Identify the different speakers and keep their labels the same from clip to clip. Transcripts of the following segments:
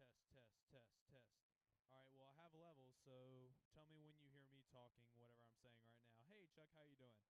Speaker 1: Test, test, test, test. All right, well, I have levels, so tell me when you hear me talking, whatever I'm saying right now. Hey, Chuck, how you doing?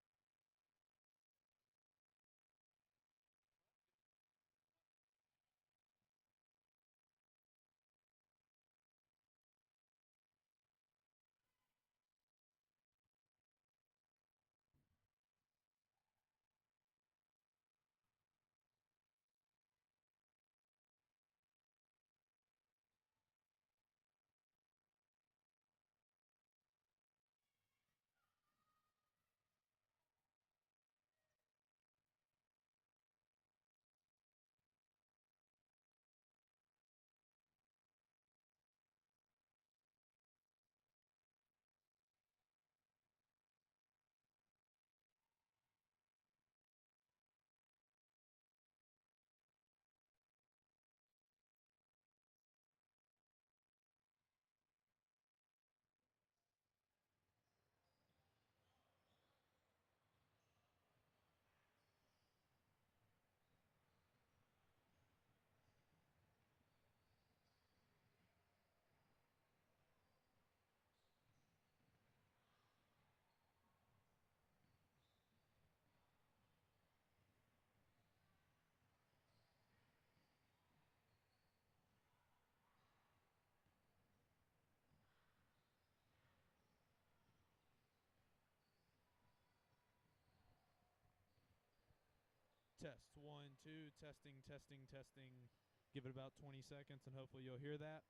Speaker 1: Test, one, two, testing, testing, testing. Give it about 20 seconds, and hopefully you'll hear that.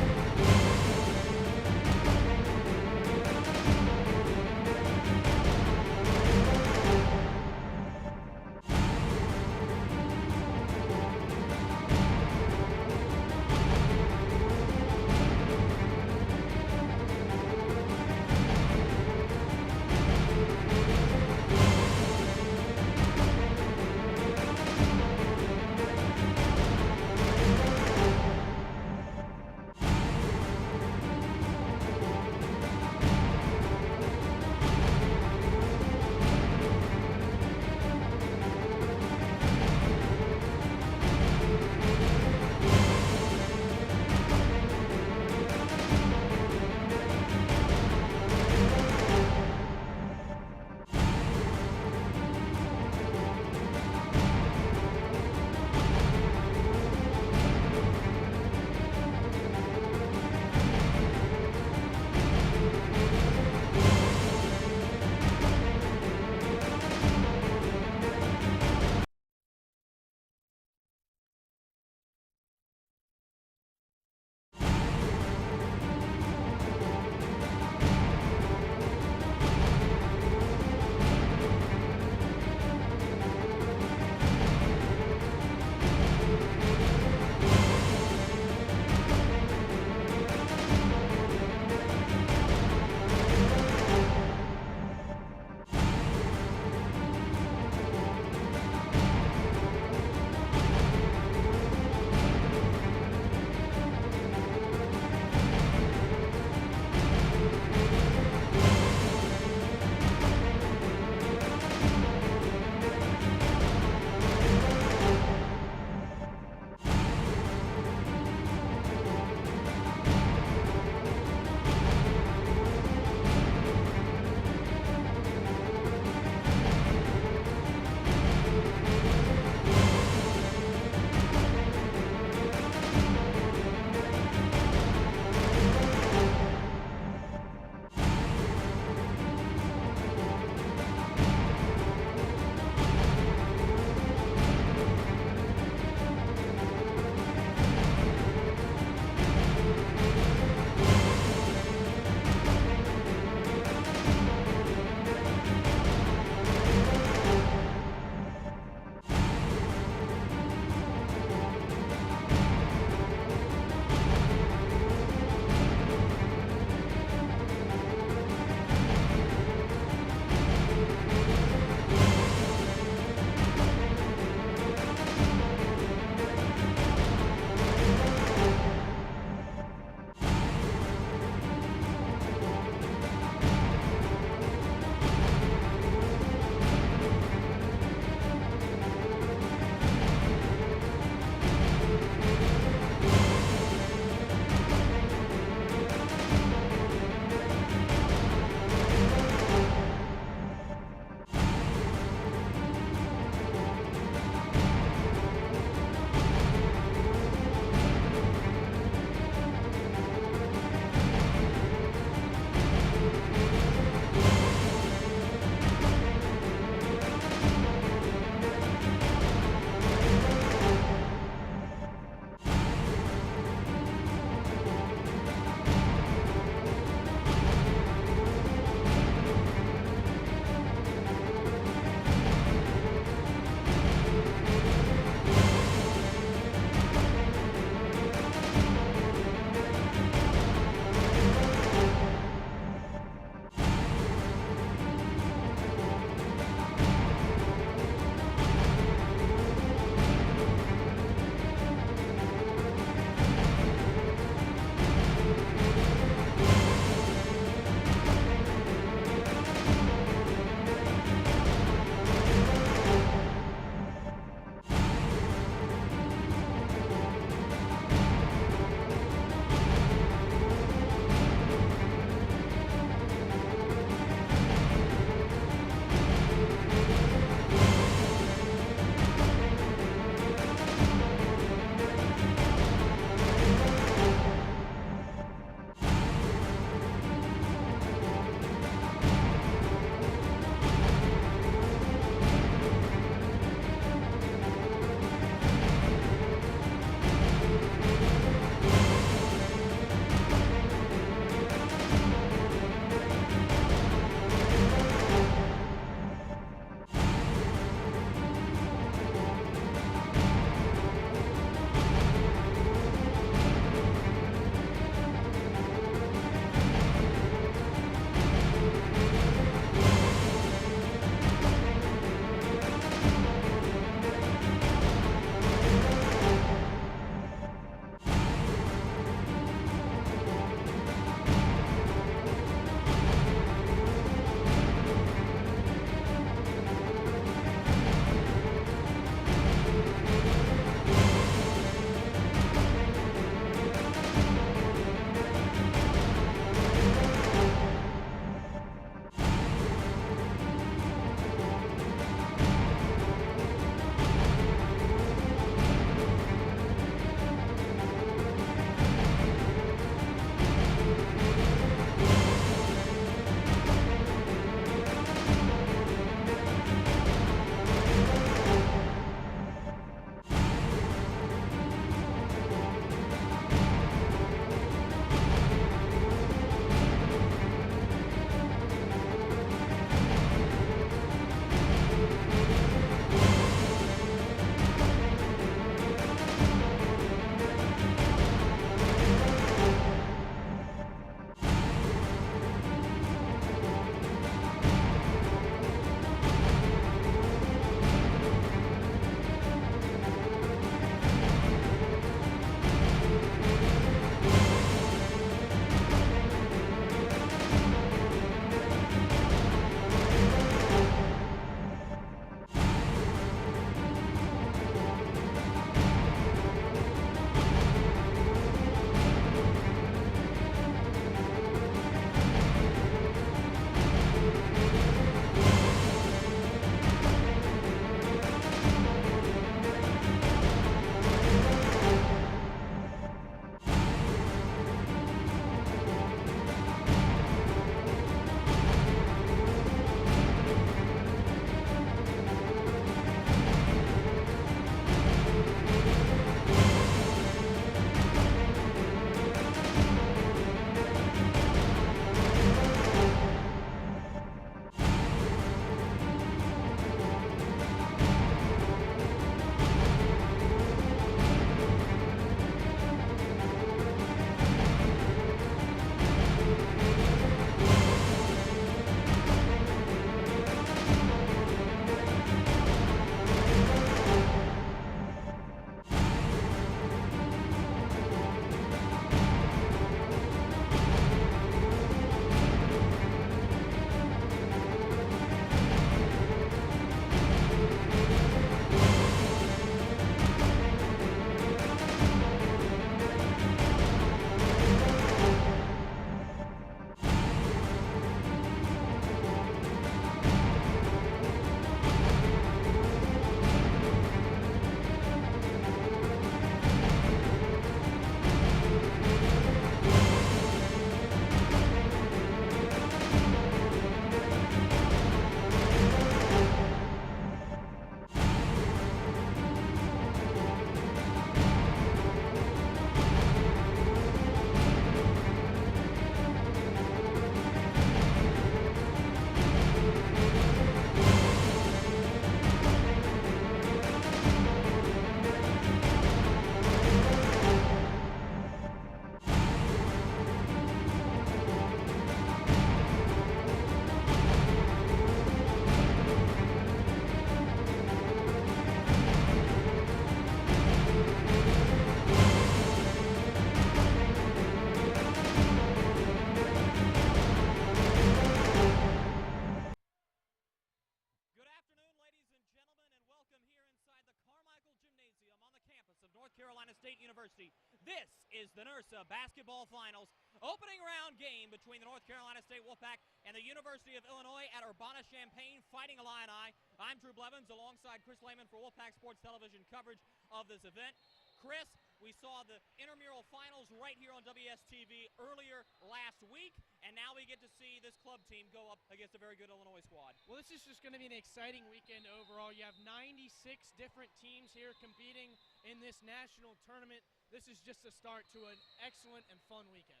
Speaker 2: here inside the Carmichael Gymnasium on the campus of North Carolina State University. This is the NIRSA Basketball Finals, opening round game between the North Carolina State Wolfpack and the University of Illinois at Urbana-Champaign Fighting Illini. I'm Drew Blevins alongside Chris Lehman for Wolfpack Sports Television coverage of this event. Chris, we saw the Intramural Finals right here on WSTV earlier last week, and now we get to see this club team go up against a very good Illinois squad.
Speaker 3: Well, this is just going to be an exciting weekend overall. You have 96 different teams here competing in this national tournament. This is just a start to an excellent and fun weekend.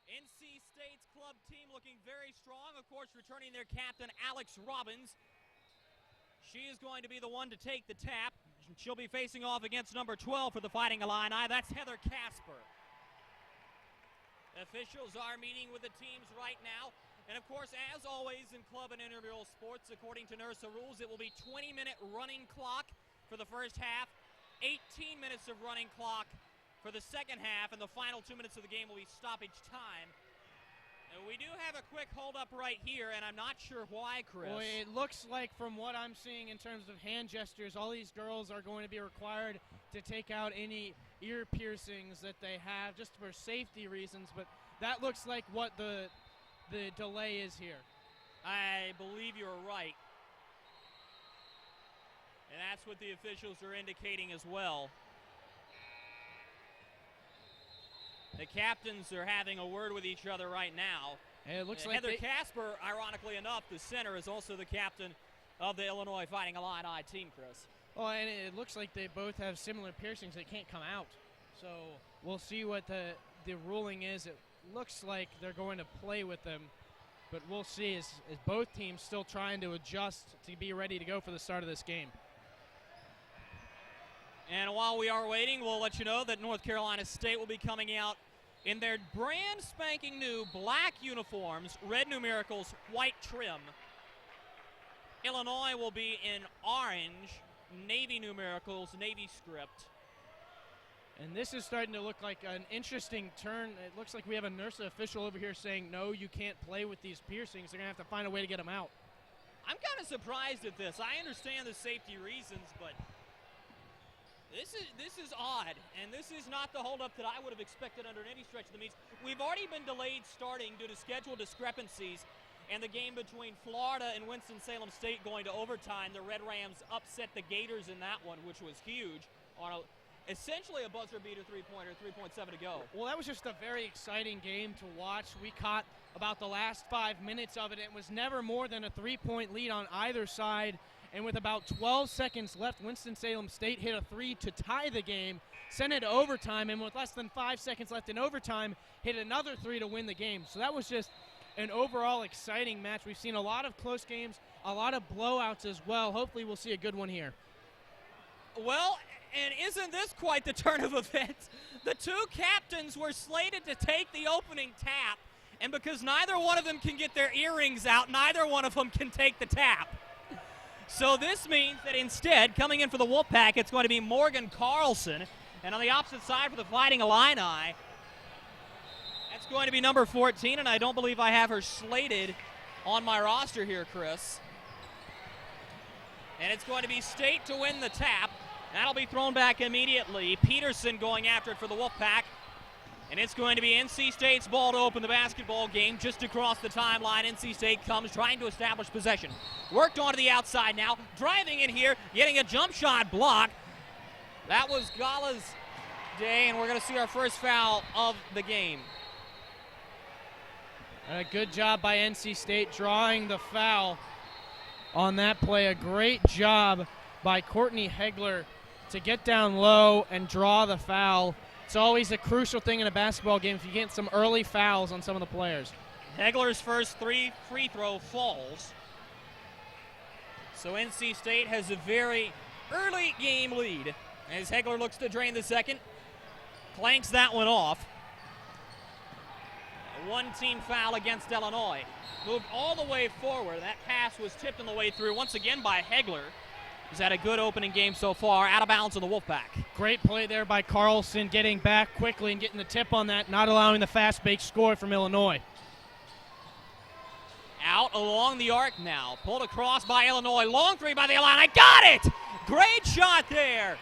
Speaker 2: NC State's club team looking very strong, of course, returning their captain, Alex Robbins. She is going to be the one to take the tap. She'll be facing off against number 12 for the Fighting Illini. That's Heather Casper. Officials are meeting with the teams right now. And, of course, as always in club and intramural sports, according to NIRSA rules, it will be 20-minute running clock for the first half, 18 minutes of running clock for the second half, and the final 2 minutes of the game will be stoppage time. And we do have a quick hold-up right here, and I'm not sure why, Chris.
Speaker 3: Well, it looks like, from what I'm seeing in terms of hand gestures, all these girls are going to be required to take out any ear piercings that they have just for safety reasons, but that looks like what the delay is here.
Speaker 2: I believe you're right. And that's what the officials are indicating as well. The captains are having a word with each other right now.
Speaker 3: And it looks like
Speaker 2: Heather Casper, ironically enough, the center, is also the captain of the Illinois Fighting Illini team, Chris.
Speaker 3: Oh, and it looks like they both have similar piercings that can't come out. So we'll see what the ruling is. It looks like they're going to play with them, but we'll see as both teams still trying to adjust to be ready to go for the start of this game.
Speaker 2: And while we are waiting, we'll let you know that North Carolina State will be coming out in their brand spanking new black uniforms, red numericals, white trim. Illinois will be in orange, navy numericals, navy script.
Speaker 3: And this is starting to look like an interesting turn. It looks like we have a NIRSA official over here saying, no, you can't play with these piercings. They're going to have to find a way to get them out.
Speaker 2: I'm kind of surprised at this. I understand the safety reasons, but this is odd, and this is not the holdup that I would have expected under any stretch of the means. We've already been delayed starting due to schedule discrepancies, and the game between Florida and Winston-Salem State going to overtime. The Red Rams upset the Gators in that one, which was huge, on essentially a buzzer beater three-pointer, 3.7 to go.
Speaker 3: Well, that was just a very exciting game to watch. We caught about the last 5 minutes of it. It was never more than a 3-point lead on either side. And with about 12 seconds left, Winston-Salem State hit a three to tie the game, sent it to overtime, and with less than 5 seconds left in overtime, hit another three to win the game. So that was just an overall exciting match. We've seen a lot of close games, a lot of blowouts as well. Hopefully we'll see a good one here.
Speaker 2: Well, and isn't this quite the turn of events? The two captains were slated to take the opening tap, and because neither one of them can get their earrings out, neither one of them can take the tap. So this means that instead, coming in for the Wolfpack, it's going to be Morgan Carlson. And on the opposite side for the Fighting Illini, that's going to be number 14, and I don't believe I have her slated on my roster here, Chris. And it's going to be State to win the tap. That'll be thrown back immediately. Peterson going after it for the Wolfpack. And it's going to be NC State's ball to open the basketball game just across the timeline. NC State comes trying to establish possession. Worked onto the outside now. Driving in here, getting a jump shot block. That was Gala's day, and we're going to see our first foul of the game.
Speaker 3: A good job by NC State drawing the foul on that play. A great job by Courtney Hegler to get down low and draw the foul. It's always a crucial thing in a basketball game if you get some early fouls on some of the players.
Speaker 2: Hegler's first free throw falls. So NC State has a very early game lead as Hegler looks to drain the second. Clanks that one off. One team foul against Illinois. Moved all the way forward. That pass was tipped on the way through once again by Hegler. He's had a good opening game so far, out of bounds on the Wolfpack.
Speaker 3: Great play there by Carlson, getting back quickly and getting the tip on that, not allowing the fast break score from Illinois.
Speaker 2: Out along the arc now, pulled across by Illinois. Long three by the Illini. Got it! Great shot there.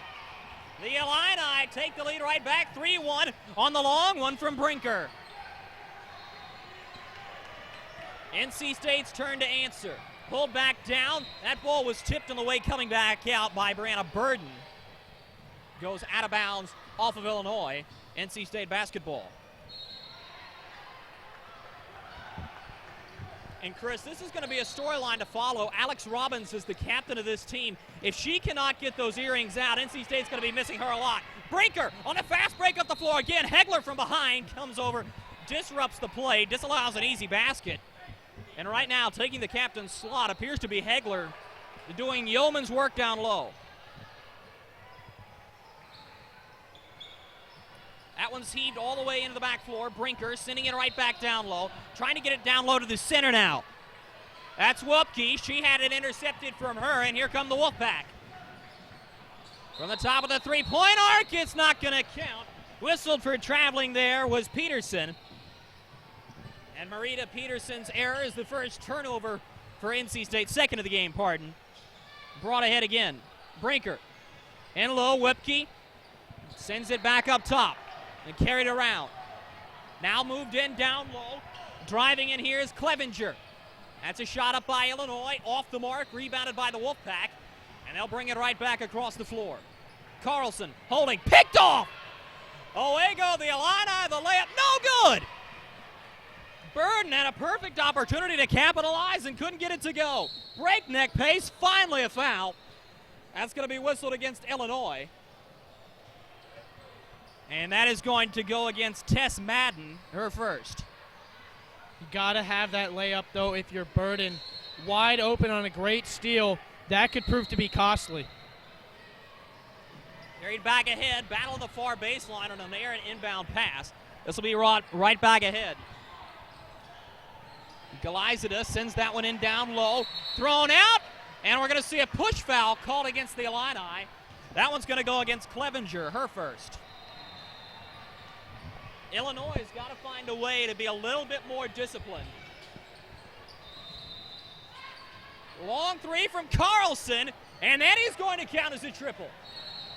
Speaker 2: The Illini take the lead right back, 3-1 on the long one from Brinker. NC State's turn to answer. Pulled back down. That ball was tipped on the way coming back out by Brianna Burden. Goes out of bounds off of Illinois. NC State basketball. And Chris, this is going to be a storyline to follow. Alex Robbins is the captain of this team. If she cannot get those earrings out, NC State's going to be missing her a lot. Brinker on a fast break up the floor again. Hegler from behind comes over, disrupts the play, disallows an easy basket. And right now, taking the captain's slot appears to be Hegler, doing yeoman's work down low. That one's heaved all the way into the back floor. Brinker sending it right back down low. Trying to get it down low to the center now. That's Whoopke. She had it intercepted from her, and here come the Wolfpack. From the top of the three-point arc, it's not going to count. Whistled for traveling there was Peterson. And Marita Peterson's error is the first turnover for NC State. Second of the game, pardon. Brought ahead again. Brinker. In low, Whoopke sends it back up top. And carried around. Now moved in down low. Driving in here is Clevenger. That's a shot up by Illinois. Off the mark. Rebounded by the Wolfpack. And they'll bring it right back across the floor. Carlson holding. Picked off. Away go the Illini. The layup no good. Burden had a perfect opportunity to capitalize and couldn't get it to go. Breakneck pace. Finally a foul. That's going to be whistled against Illinois. And that is going to go against Tess Madden, her first.
Speaker 3: You got to have that layup, though, if you're Burden. Wide open on a great steal. That could prove to be costly.
Speaker 2: Carried back ahead, battle of the far baseline on an errant inbound pass. This will be right back ahead. Galizada sends that one in down low. Thrown out, and we're going to see a push foul called against the Illini. That one's going to go against Clevenger, her first. Illinois has got to find a way to be a little bit more disciplined. Long three from Carlson, and that is going to count as a triple.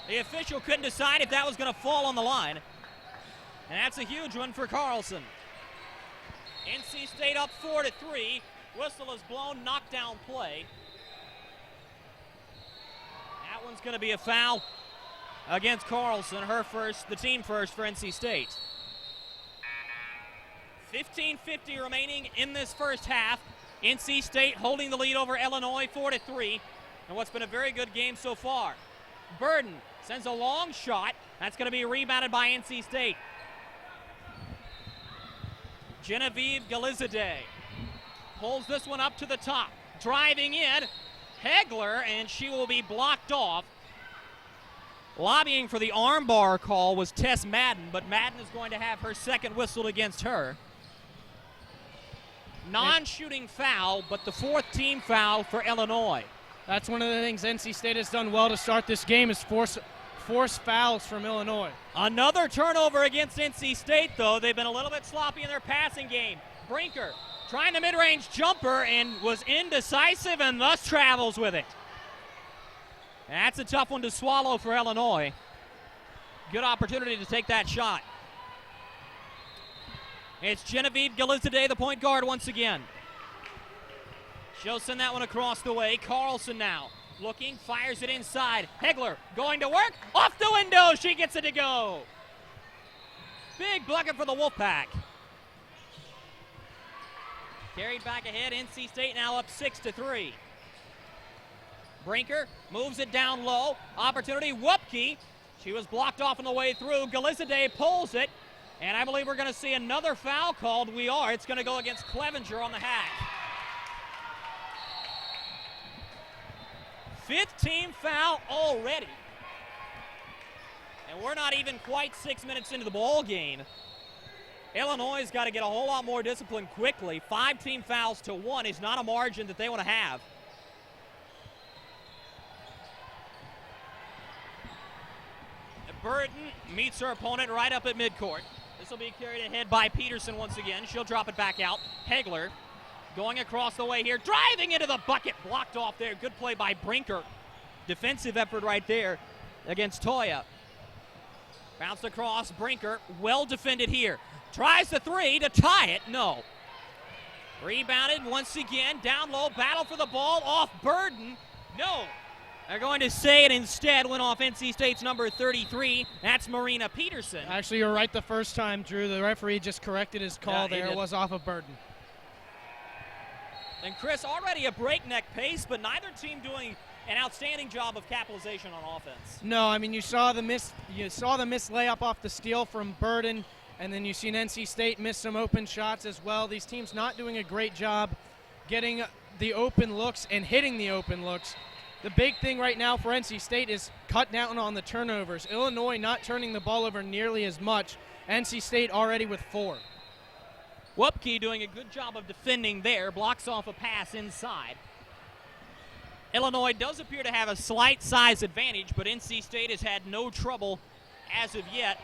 Speaker 2: The official couldn't decide if that was going to fall on the line. And that's a huge one for Carlson. NC State up 4-3. Whistle is blown, knockdown play. That one's going to be a foul against Carlson, her first, the team first for NC State. 15:50 remaining in this first half. NC State holding the lead over Illinois 4-3. And what's been a very good game so far. Burden sends a long shot. That's going to be rebounded by NC State. Genevieve Galizade pulls this one up to the top. Driving in, Hegler, and she will be blocked off. Lobbying for the armbar call was Tess Madden, but Madden is going to have her second whistled against her. Non-shooting foul, but the fourth team foul for Illinois.
Speaker 3: That's one of the things NC State has done well to start this game is force fouls from Illinois.
Speaker 2: Another turnover against NC State, though. They've been a little bit sloppy in their passing game. Brinker trying the mid-range jumper and was indecisive and thus travels with it. That's a tough one to swallow for Illinois. Good opportunity to take that shot. It's Genevieve Galizade, the point guard, once again. She'll send that one across the way. Carlson now looking, fires it inside. Hegler going to work. Off the window, she gets it to go. Big bucket for the Wolfpack. Carried back ahead, NC State now up 6-3. Brinker moves it down low. Opportunity, Whoopke. She was blocked off on the way through. Galizade pulls it. And I believe we're going to see another foul called. We are. It's going to go against Clevenger on the hack. Fifth team foul already. And we're not even quite 6 minutes into the ball game. Illinois has got to get a whole lot more discipline quickly. 5 team fouls to 1 is not a margin that they want to have. Burden meets her opponent right up at midcourt. This will be carried ahead by Peterson once again. She'll drop it back out. Hegler going across the way here, driving into the bucket, blocked off there. Good play by Brinker. defensive effort right there against Toya. Bounced across, Brinker, well defended here. Tries the three to tie it, no. Rebounded once again, down low, battle for the ball, off Burden, no. They're going to say it instead, went off NC State's number 33. That's Marina Peterson.
Speaker 3: Actually, you're right the first time, Drew. The referee just corrected his call there. It was off of Burden.
Speaker 2: And Chris, already a breakneck pace, but neither team doing an outstanding job of capitalization on offense.
Speaker 3: No, I mean, you saw the missed layup off the steal from Burden, and then you've seen NC State miss some open shots as well. These teams not doing a great job getting the open looks and hitting the open looks. The big thing right now for NC State is cut down on the turnovers. Illinois not turning the ball over nearly as much. NC State already with 4.
Speaker 2: Wupke doing a good job of defending there, blocks off a pass inside. Illinois does appear to have a slight size advantage, but NC State has had no trouble as of yet.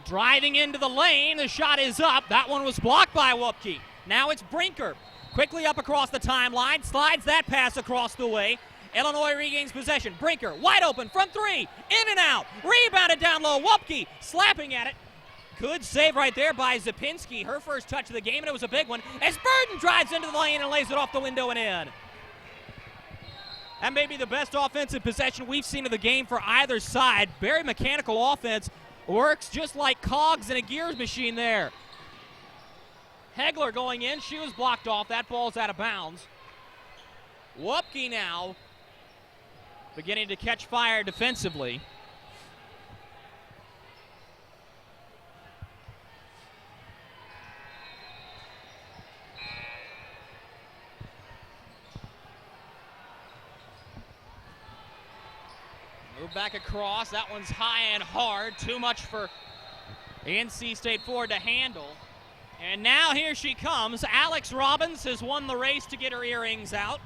Speaker 2: Driving into the lane, the shot is up. That one was blocked by Wupke. Now it's Brinker. Quickly up across the timeline, slides that pass across the way. Illinois regains possession. Brinker, wide open from 3, in and out. Rebounded down low, Wupke slapping at it. Good save right there by Zapinski, her first touch of the game, and it was a big one, as Burden drives into the lane and lays it off the window and in. That may be the best offensive possession we've seen of the game for either side. Very mechanical offense, works just like cogs in a gears machine there. Hegler going in, she was blocked off, that ball's out of bounds. Wupke now beginning to catch fire defensively. Move back across, that one's high and hard, too much for NC State forward to handle. And now here she comes. Alex Robbins has won the race to get her earrings out,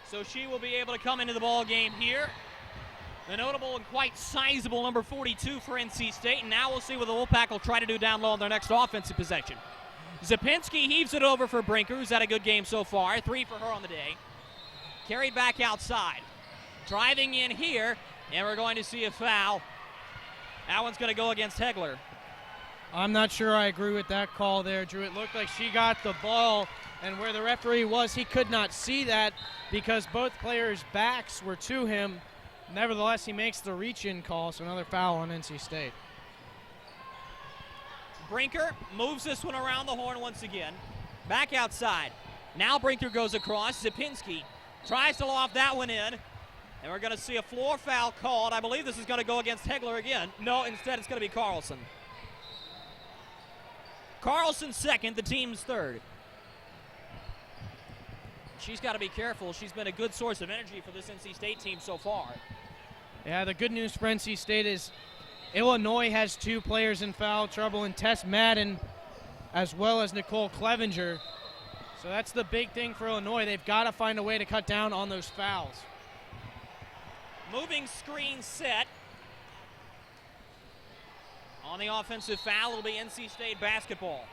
Speaker 2: so she will be able to come into the ball game here. The notable and quite sizable number 42 for NC State, and now we'll see what the Wolfpack will try to do down low on their next offensive possession. Zapinski heaves it over for Brinker, who's had a good game so far. 3 for her on the day. Carried back outside. Driving in here, and we're going to see a foul. That one's going to go against Hegler.
Speaker 3: I'm not sure I agree with that call there, Drew. It looked like she got the ball, and where the referee was, he could not see that because both players' backs were to him. Nevertheless, he makes the reach-in call, so another foul on NC State.
Speaker 2: Brinker moves this one around the horn once again. Back outside. Now Brinker goes across. Zapinski tries to loft that one in. And we're going to see a floor foul called. I believe this is going to go against Hegler again. No, instead it's going to be Carlson. Carlson's second, the team's third. She's got to be careful. She's been a good source of energy for this NC State team so far.
Speaker 3: Yeah, the good news for NC State is Illinois has 2 players in foul trouble, in Tess Madden as well as Nicole Clevenger. So that's the big thing for Illinois. They've got to find a way to cut down on those fouls.
Speaker 2: Moving screen set. On the offensive foul, it'll be NC State basketball.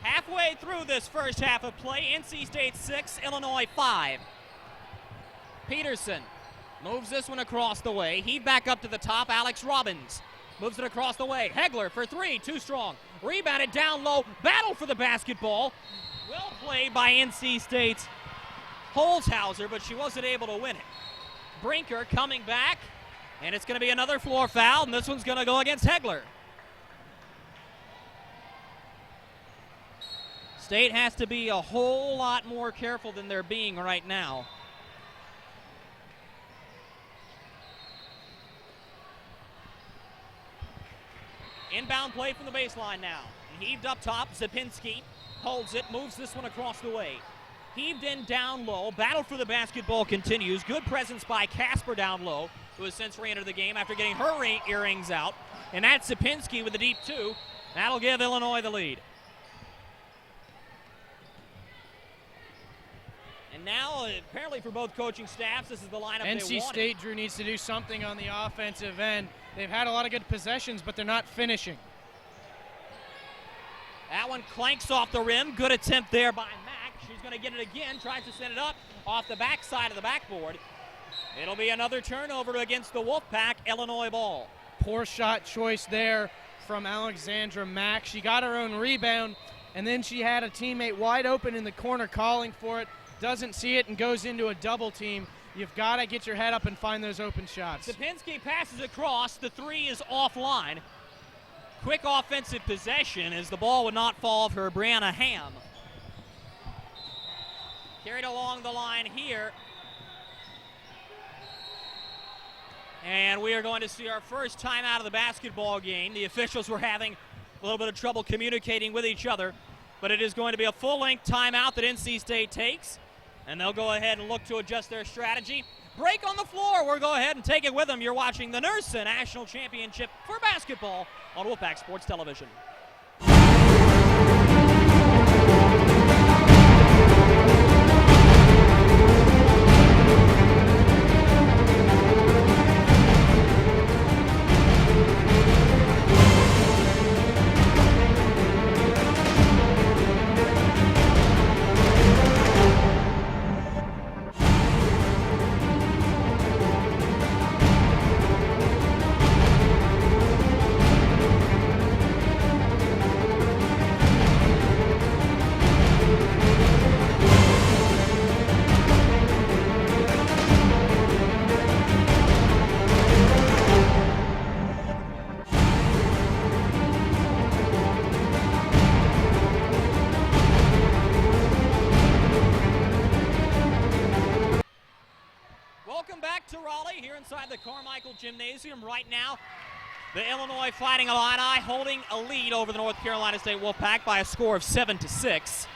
Speaker 2: Halfway through this first half of play, NC State 6, Illinois 5. Peterson moves this one across the way. Heave back up to the top, Alex Robbins. Moves it across the way. Hegler for 3, too strong. Rebounded down low, battle for the basketball. Well played by NC State's Holzhauser, but she wasn't able to win it. Brinker coming back, and it's going to be another floor foul, and this one's going to go against Hegler. State has to be a whole lot more careful than they're being right now. Inbound play from the baseline now. Heaved up top, Zapinski holds it, moves this one across the way. Heaved in down low, battle for the basketball continues. Good presence by Casper down low, who has since re-entered the game after getting her earrings out. And that's Zapinski with the deep 2. That'll give Illinois the lead. And now, apparently for both coaching staffs, this is the lineup they wanted.
Speaker 3: NC State, Drew, needs to do something on the offensive end. They've had a lot of good possessions, but they're not finishing.
Speaker 2: That one clanks off the rim. Good attempt there by Mack. She's going to get it again, tries to send it up off the back side of the backboard. It'll be another turnover against the Wolfpack Illinois ball.
Speaker 3: Poor shot choice there from Alexandra Mack. She got her own rebound, and then she had a teammate wide open in the corner calling for it, doesn't see it, and goes into a double team. You've got to get your head up and find those open shots.
Speaker 2: Sapinski passes across. The three is offline. Quick offensive possession as the ball would not fall for Brianna Ham. Carried along the line here. And we are going to see our first time out of the basketball game. The officials were having a little bit of trouble communicating with each other, but it is going to be a full-length timeout that NC State takes, and they'll go ahead and look to adjust their strategy. Break on the floor. We'll go ahead and take it with them. You're watching the NIRSA National Championship for basketball on Wolfpack Sports Television. Welcome back to Raleigh here inside the Carmichael Gymnasium. Right now, the Illinois Fighting Illini holding a lead over the North Carolina State Wolfpack by a score of 7-6.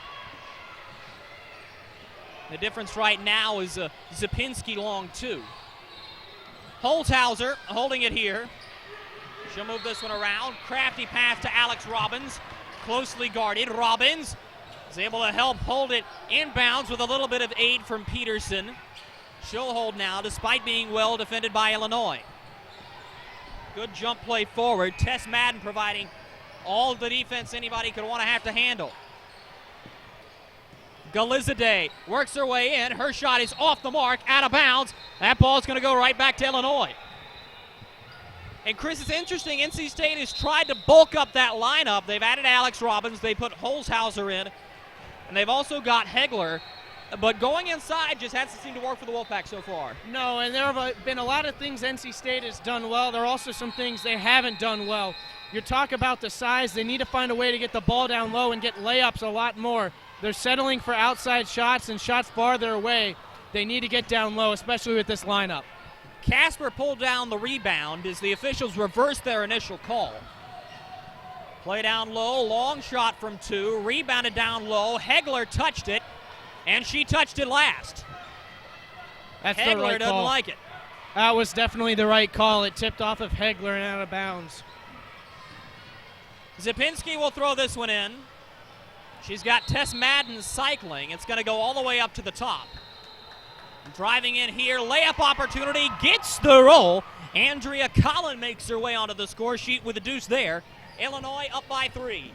Speaker 2: The difference right now is Zapinski long two. Holthauser holding it here. She'll move this one around. Crafty pass to Alex Robbins. Closely guarded. Robbins is able to help hold it inbounds with a little bit of aid from Peterson. She'll hold now despite being well defended by Illinois. Good jump play forward. Tess Madden providing all the defense anybody could want to have to handle. Galizade works her way in. Her shot is off the mark, out of bounds. That ball's going to go right back to Illinois. And Chris, it's interesting, NC State has tried to bulk up that lineup. They've added Alex Robbins, they put Holzhauser in, and they've also got Hegler. But going inside just hasn't seemed to work for the Wolfpack so far.
Speaker 3: No, and there have been a lot of things NC State has done well. There are also some things they haven't done well. You talk about the size. They need to find a way to get the ball down low and get layups a lot more. They're settling for outside shots and shots farther away. They need to get down low, especially with this lineup.
Speaker 2: Casper pulled down the rebound as the officials reversed their initial call. Play down low, long shot from two, rebounded down low. Hegler touched it. And she touched it last.
Speaker 3: That's
Speaker 2: Hegler
Speaker 3: the right
Speaker 2: doesn't
Speaker 3: call.
Speaker 2: like it.
Speaker 3: That was definitely the right call. It tipped off of Hegler and out of bounds.
Speaker 2: Zapinski will throw this one in. She's got Tess Madden cycling. It's going to go all the way up to the top. Driving in here, layup opportunity, gets the roll. Andrea Collin makes her way onto the score sheet with a deuce there. Illinois up by 3.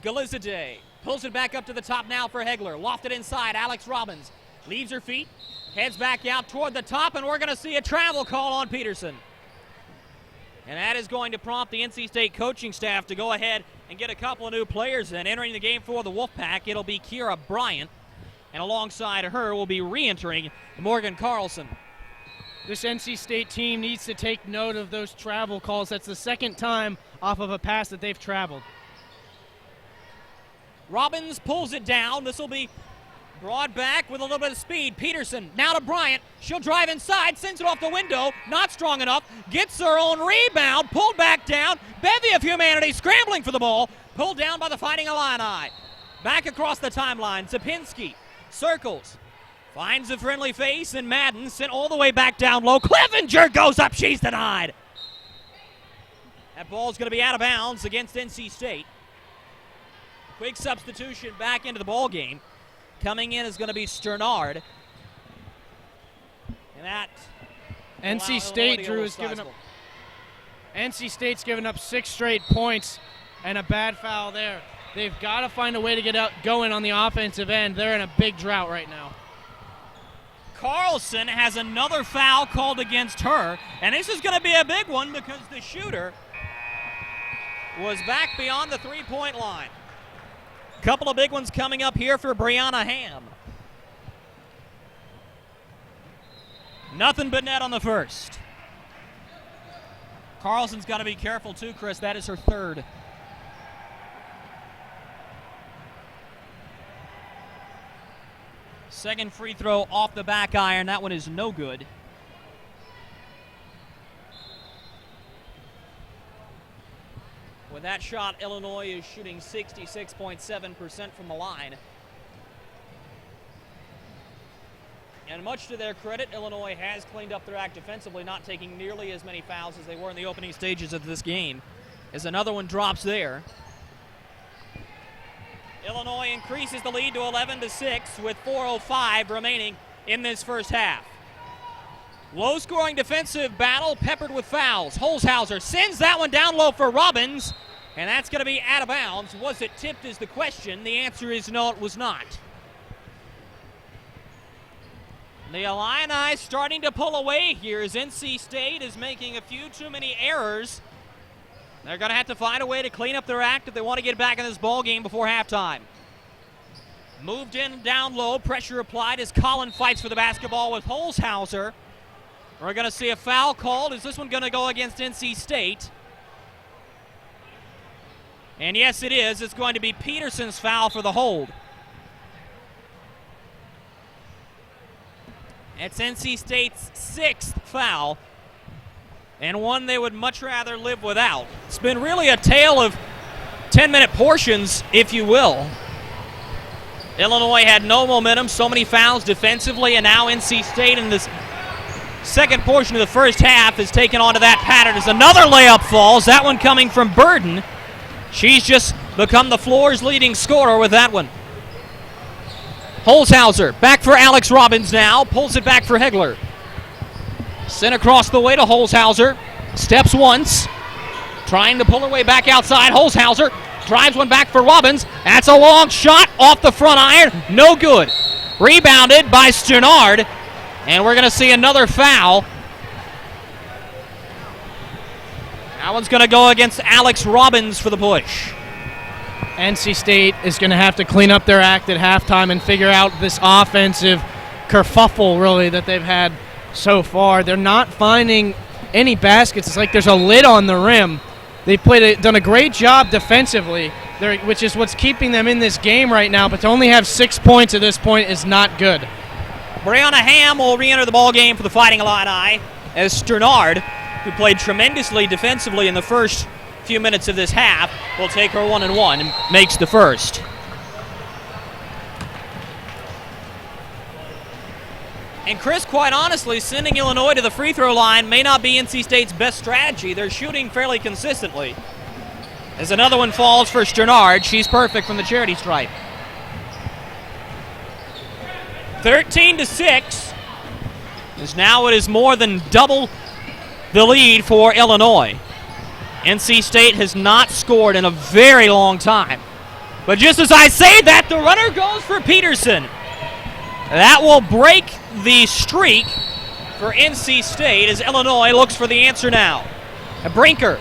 Speaker 2: Galizade pulls it back up to the top now for Hegler. Lofted inside, Alex Robbins leaves her feet, heads back out toward the top, and we're going to see a travel call on Peterson. And that is going to prompt the NC State coaching staff to go ahead and get a couple of new players in. Entering the game for the Wolfpack, it'll be Kira Bryant, and alongside her will be re-entering Morgan Carlson.
Speaker 3: This NC State team needs to take note of those travel calls. That's the second time off of a pass that they've traveled.
Speaker 2: Robbins pulls it down. This will be brought back with a little bit of speed. Peterson now to Bryant. She'll drive inside, sends it off the window. Not strong enough. Gets her own rebound. Pulled back down. Bevy of humanity scrambling for the ball. Pulled down by the Fighting Illini. Back across the timeline. Zapinski circles. Finds a friendly face, and Madden sent all the way back down low. Clevenger goes up. She's denied. That ball's going to be out of bounds against NC State. Quick substitution back into the ball game. Coming in is going to be Sternard. And that
Speaker 3: NC State, Drew, has given up. NC State's given up 6 straight points and a bad foul there. They've got to find a way to get going on the offensive end. They're in a big drought right now.
Speaker 2: Carlson has another foul called against her, and this is going to be a big one because the shooter was back beyond the three-point line. Couple of big ones coming up here for Brianna Ham. Nothing but net on the first. Carlson's got to be careful too, Chris. That is her third. Second free throw off the back iron. That one is no good. With that shot, Illinois is shooting 66.7% from the line. And much to their credit, Illinois has cleaned up their act defensively, not taking nearly as many fouls as they were in the opening stages of this game. As another one drops there. Illinois increases the lead to 11-6 with 4:05 remaining in this first half. Low-scoring defensive battle peppered with fouls. Holzhauser sends that one down low for Robbins, and that's going to be out of bounds. Was it tipped is the question. The answer is no, it was not. The Illini starting to pull away here as NC State is making a few too many errors. They're going to have to find a way to clean up their act if they want to get back in this ball game before halftime. Moved in down low, pressure applied as Collin fights for the basketball with Holzhauser. We're going to see a foul called. Is this one going to go against NC State? And yes, it is. It's going to be Peterson's foul for the hold. It's NC State's sixth foul, and one they would much rather live without. It's been really a tale of 10-minute portions, if you will. Illinois had no momentum, so many fouls defensively, and now NC State in this second portion of the first half has taken on to that pattern as another layup falls, that one coming from Burden. She's just become the floor's leading scorer with that one. Holzhauser back for Alex Robbins now, pulls it back for Hegler. Sent across the way to Holzhauser, steps once, trying to pull her way back outside. Holzhauser drives one back for Robbins. That's a long shot off the front iron, no good. Rebounded by Sternard, and we're going to see another foul. That one's going to go against Alex Robbins for the push.
Speaker 3: NC State is going to have to clean up their act at halftime and figure out this offensive kerfuffle, really, that they've had so far. They're not finding any baskets. It's like there's a lid on the rim. They've done a great job defensively, which is what's keeping them in this game right now, but to only have 6 points at this point is not good.
Speaker 2: Brianna Ham will re-enter the ball game for the Fighting Illini as Sternard, who played tremendously defensively in the first few minutes of this half, will take her 1-1 and makes the first. And Chris, quite honestly, sending Illinois to the free throw line may not be NC State's best strategy. They're shooting fairly consistently. As another one falls for Sternard, she's perfect from the charity stripe. 13-6, as now it is more than double the lead for Illinois. NC State has not scored in a very long time. But just as I say that, the runner goes for Peterson. That will break the streak for NC State as Illinois looks for the answer now. Brinker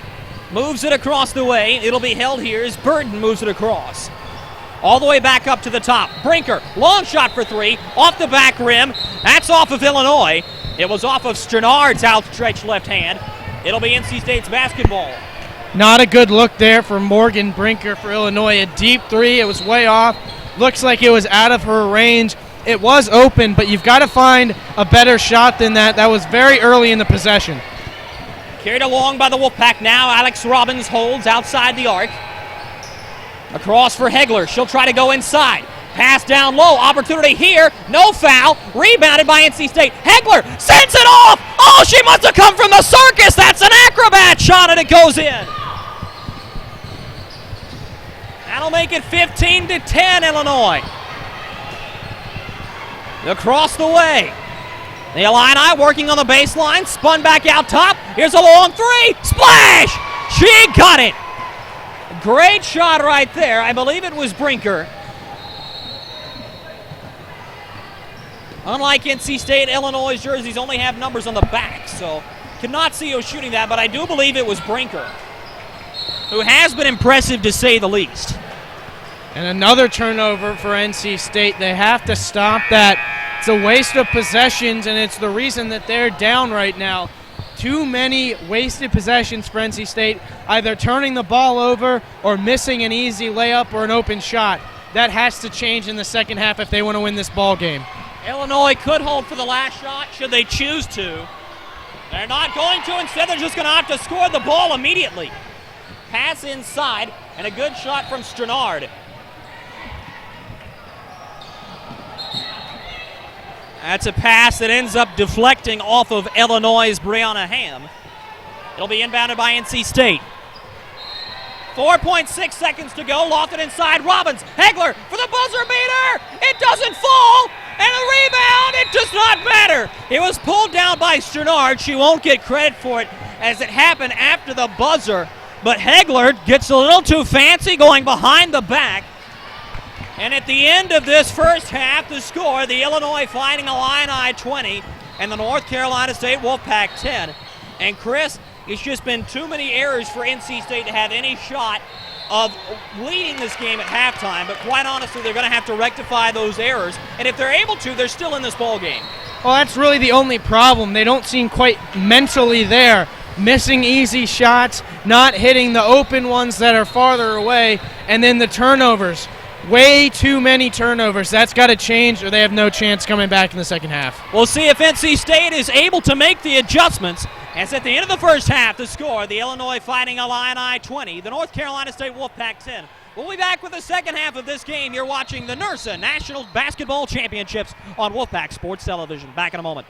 Speaker 2: moves it across the way. It'll be held here as Burden moves it across. All the way back up to the top. Brinker, long shot for three, off the back rim. That's off of Illinois. It was off of Sternard's outstretched left hand. It'll be NC State's basketball.
Speaker 3: Not a good look there for Morgan Brinker for Illinois. A deep three, it was way off. Looks like it was out of her range. It was open, but you've got to find a better shot than that. That was very early in the possession.
Speaker 2: Carried along by the Wolfpack now. Alex Robbins holds outside the arc. Across for Hegler. She'll try to go inside. Pass down low. Opportunity here. No foul. Rebounded by NC State. Hegler sends it off. Oh, she must have come from the circus. That's an acrobat shot, and it goes in. That'll make it 15-10, Illinois. Across the way. The Illini working on the baseline. Spun back out top. Here's a long three. Splash! She got it. Great shot right there. I believe it was Brinker. Unlike NC State, Illinois' jerseys only have numbers on the back, so cannot see who was shooting that, but I do believe it was Brinker, who has been impressive to say the least.
Speaker 3: And another turnover for NC State. They have to stop that. It's a waste of possessions, and it's the reason that they're down right now. Too many wasted possessions for NC State, either turning the ball over or missing an easy layup or an open shot. That has to change in the second half if they want to win this ball game.
Speaker 2: Illinois could hold for the last shot should they choose to. They're not going to. Instead, they're just going to have to score the ball immediately. Pass inside, and a good shot from Strenard. That's a pass that ends up deflecting off of Illinois' Brianna Ham. It'll be inbounded by NC State. 4.6 seconds to go. Lofted inside. Robbins. Hegler for the buzzer beater. It doesn't fall. And a rebound. It does not matter. It was pulled down by Strenard. She won't get credit for it as it happened after the buzzer. But Hegler gets a little too fancy going behind the back. And at the end of this first half, the score, the Illinois Fighting Illini 20 and the North Carolina State Wolfpack 10. And Chris, it's just been too many errors for NC State to have any shot of leading this game at halftime. But quite honestly, they're going to have to rectify those errors. And if they're able to, they're still in this ball game.
Speaker 3: Well, that's really the only problem. They don't seem quite mentally there. Missing easy shots, not hitting the open ones that are farther away, and then the turnovers. Way too many turnovers. That's got to change or they have no chance coming back in the second half.
Speaker 2: We'll see if NC State is able to make the adjustments. As at the end of the first half, the score, the Illinois Fighting Illini 20, the North Carolina State Wolfpack 10. We'll be back with the second half of this game. You're watching the NIRSA National Basketball Championships on Wolfpack Sports Television. Back in a moment.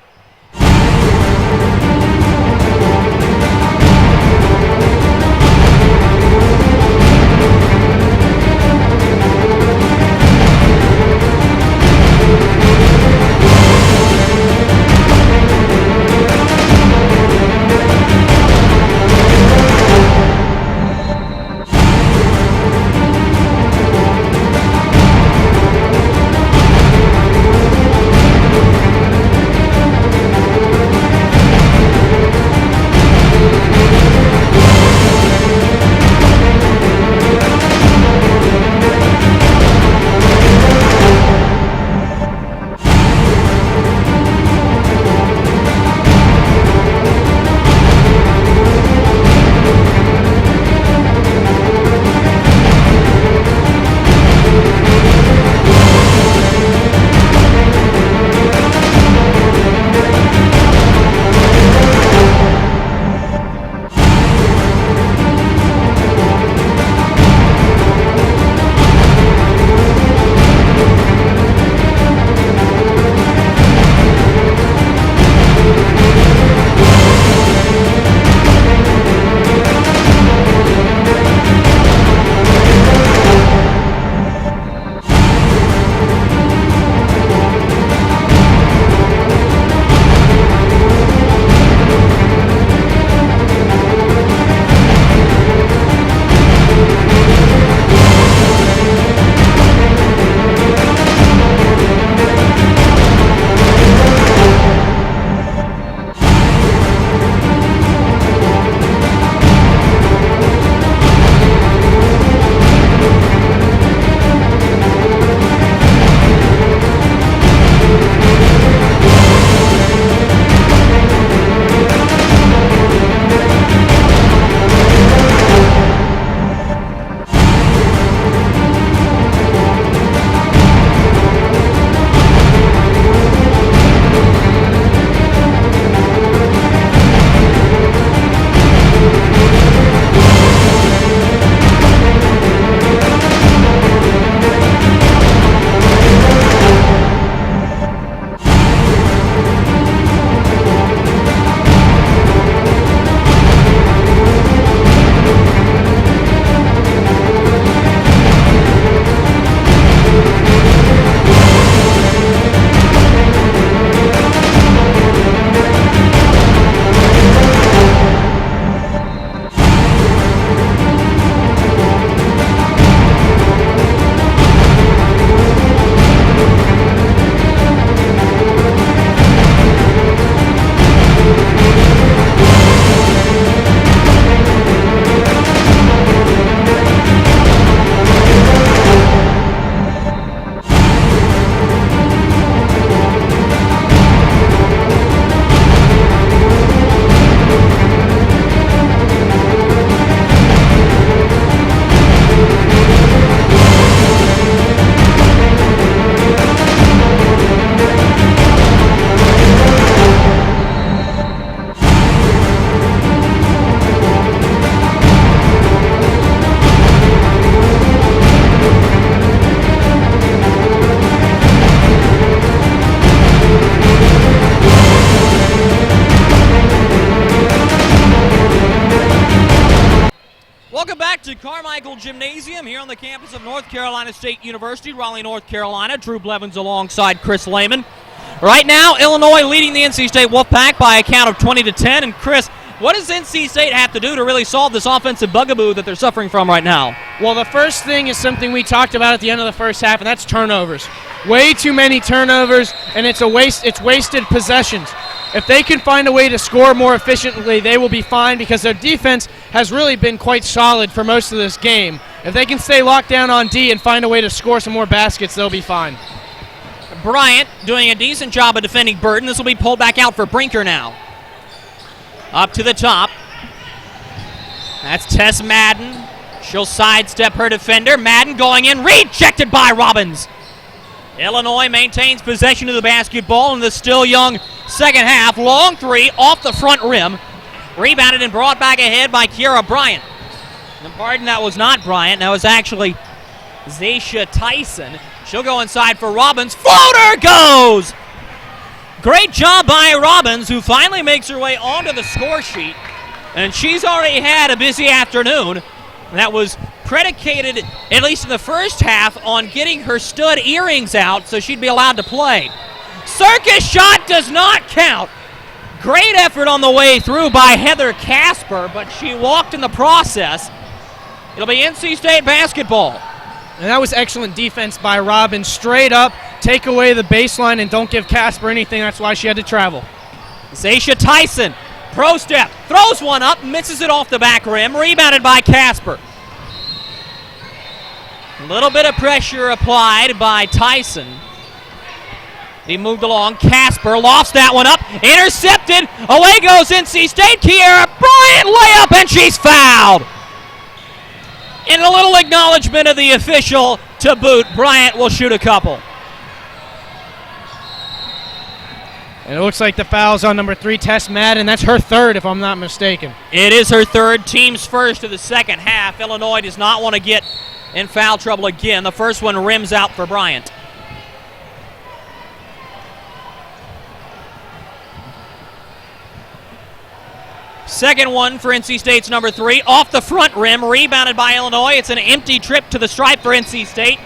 Speaker 2: Carmichael Gymnasium here on the campus of North Carolina State University, Raleigh, North Carolina. Drew Blevins alongside Chris Lehman. Right now, Illinois leading the NC State Wolfpack by a count of 20-10. And Chris, what does NC State have to do to really solve this offensive bugaboo that they're suffering from right now?
Speaker 3: Well, the first thing is something we talked about at the end of the first half, and that's turnovers. Way too many turnovers, and it's wasted possessions. If they can find a way to score more efficiently, they will be fine because their defense has really been quite solid for most of this game. If they can stay locked down on D and find a way to score some more baskets, they'll be fine.
Speaker 2: Bryant doing a decent job of defending Burden. This will be pulled back out for Brinker now. Up to the top. That's Tess Madden. She'll sidestep her defender. Madden going in, rejected by Robbins. Illinois maintains possession of the basketball in the still young second half. Long three off the front rim. Rebounded and brought back ahead by Kiera Bryant. And pardon, that was not Bryant. That was actually Zaisha Tyson. She'll go inside for Robbins. Floater goes! Great job by Robbins, who finally makes her way onto the score sheet. And she's already had a busy afternoon. That was predicated, at least in the first half, on getting her stud earrings out so she'd be allowed to play. Circus shot does not count. Great effort on the way through by Heather Casper, but she walked in the process. It'll be NC State basketball.
Speaker 3: And that was excellent defense by Robbins. Straight up, take away the baseline and don't give Casper anything. That's why she had to travel.
Speaker 2: Zaisha Tyson, pro step, throws one up, misses it off the back rim, rebounded by Casper. A little bit of pressure applied by Tyson. He moved along. Casper lofts that one up, intercepted. Away goes NC State. Kiera Bryant layup, and she's fouled. And a little acknowledgement of the official to boot. Bryant will shoot a couple.
Speaker 3: And it looks like the foul's on number 3, Tess Madden. That's her third, if I'm not mistaken.
Speaker 2: It is her third, team's first of the second half. Illinois does not want to get in foul trouble again. The first one rims out for Bryant. Second one for NC State's number 3. Off the front rim, rebounded by Illinois. It's an empty trip to the stripe for NC State.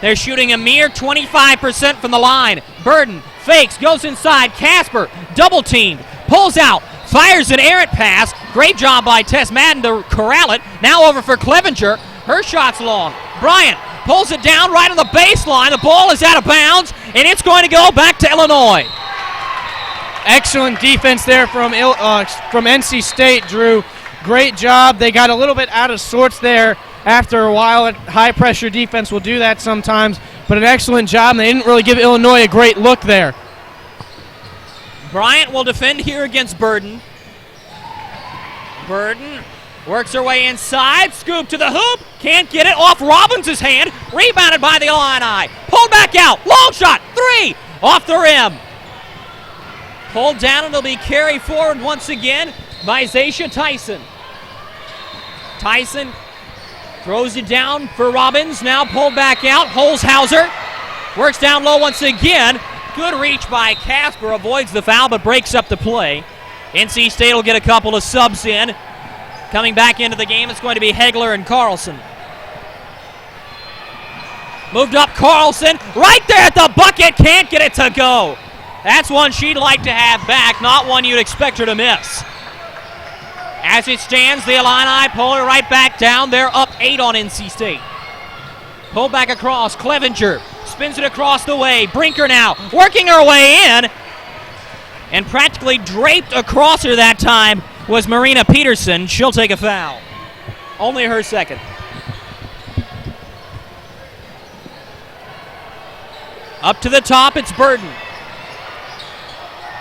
Speaker 2: They're shooting a mere 25% from the line. Burden fakes, goes inside. Casper, double teamed, pulls out, fires an errant pass. Great job by Tess Madden to corral it. Now over for Clevenger. Her shot's long. Bryant pulls it down right on the baseline. The ball is out of bounds, and it's going to go back to Illinois.
Speaker 3: Excellent defense there from NC State, Drew. Great job. They got a little bit out of sorts there after a while. High-pressure defense will do that sometimes, but an excellent job. They didn't really give Illinois a great look there.
Speaker 2: Bryant will defend here against Burden. Burden works her way inside, scoop to the hoop, can't get it, off Robbins' hand, rebounded by the Illini. Pulled back out, long shot, 3, off the rim. Pulled down, and it'll be carried forward once again by Zaisha Tyson. Tyson throws it down for Robbins, now pulled back out. Holzhauser works down low once again. Good reach by Casper, avoids the foul but breaks up the play. NC State will get a couple of subs in. Coming back into the game, it's going to be Hegler and Carlson. Moved up Carlson, right there at the bucket, can't get it to go. That's one she'd like to have back, not one you'd expect her to miss. As it stands, the Illini pull her right back down. They're up 8 on NC State. Pull back across, Clevenger spins it across the way. Brinker now working her way in. And practically draped across her that time was Marina Peterson. She'll take a foul. Only her second. Up to the top, it's Burden.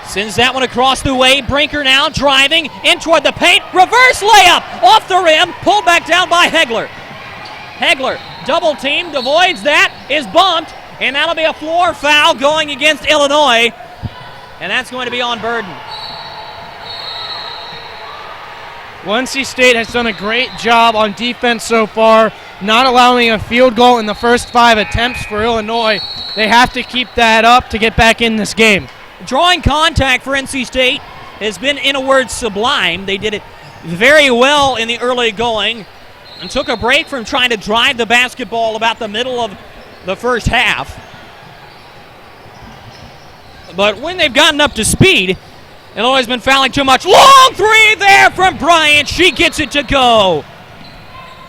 Speaker 2: Sends that one across the way. Brinker now driving in toward the paint. Reverse layup off the rim. Pulled back down by Hegler. Hegler double teamed, avoids that, is bumped, and that'll be a floor foul going against Illinois. And that's going to be on Burden.
Speaker 3: NC State has done a great job on defense so far, not allowing a field goal in the first 5 attempts for Illinois. They have to keep that up to get back in this game.
Speaker 2: Drawing contact for NC State has been, in a word, sublime. They did it very well in the early going. and took a break from trying to drive the basketball about the middle of the first half. But when they've gotten up to speed, Illinois has been fouling too much. Long three there from Bryant. She gets it to go.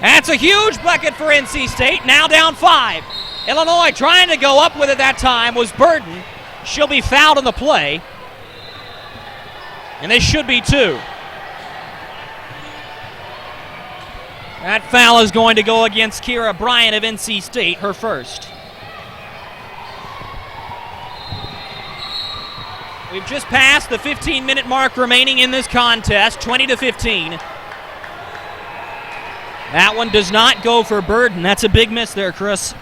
Speaker 2: That's a huge bucket for NC State. Now down 5. Illinois trying to go up with it that time was Burden. She'll be fouled in the play. And this should be 2. That foul is going to go against Kira Bryant of NC State, her first. We've just passed the 15-minute mark remaining in this contest, 20-15. That one does not go for Burden. That's a big miss there, Chris.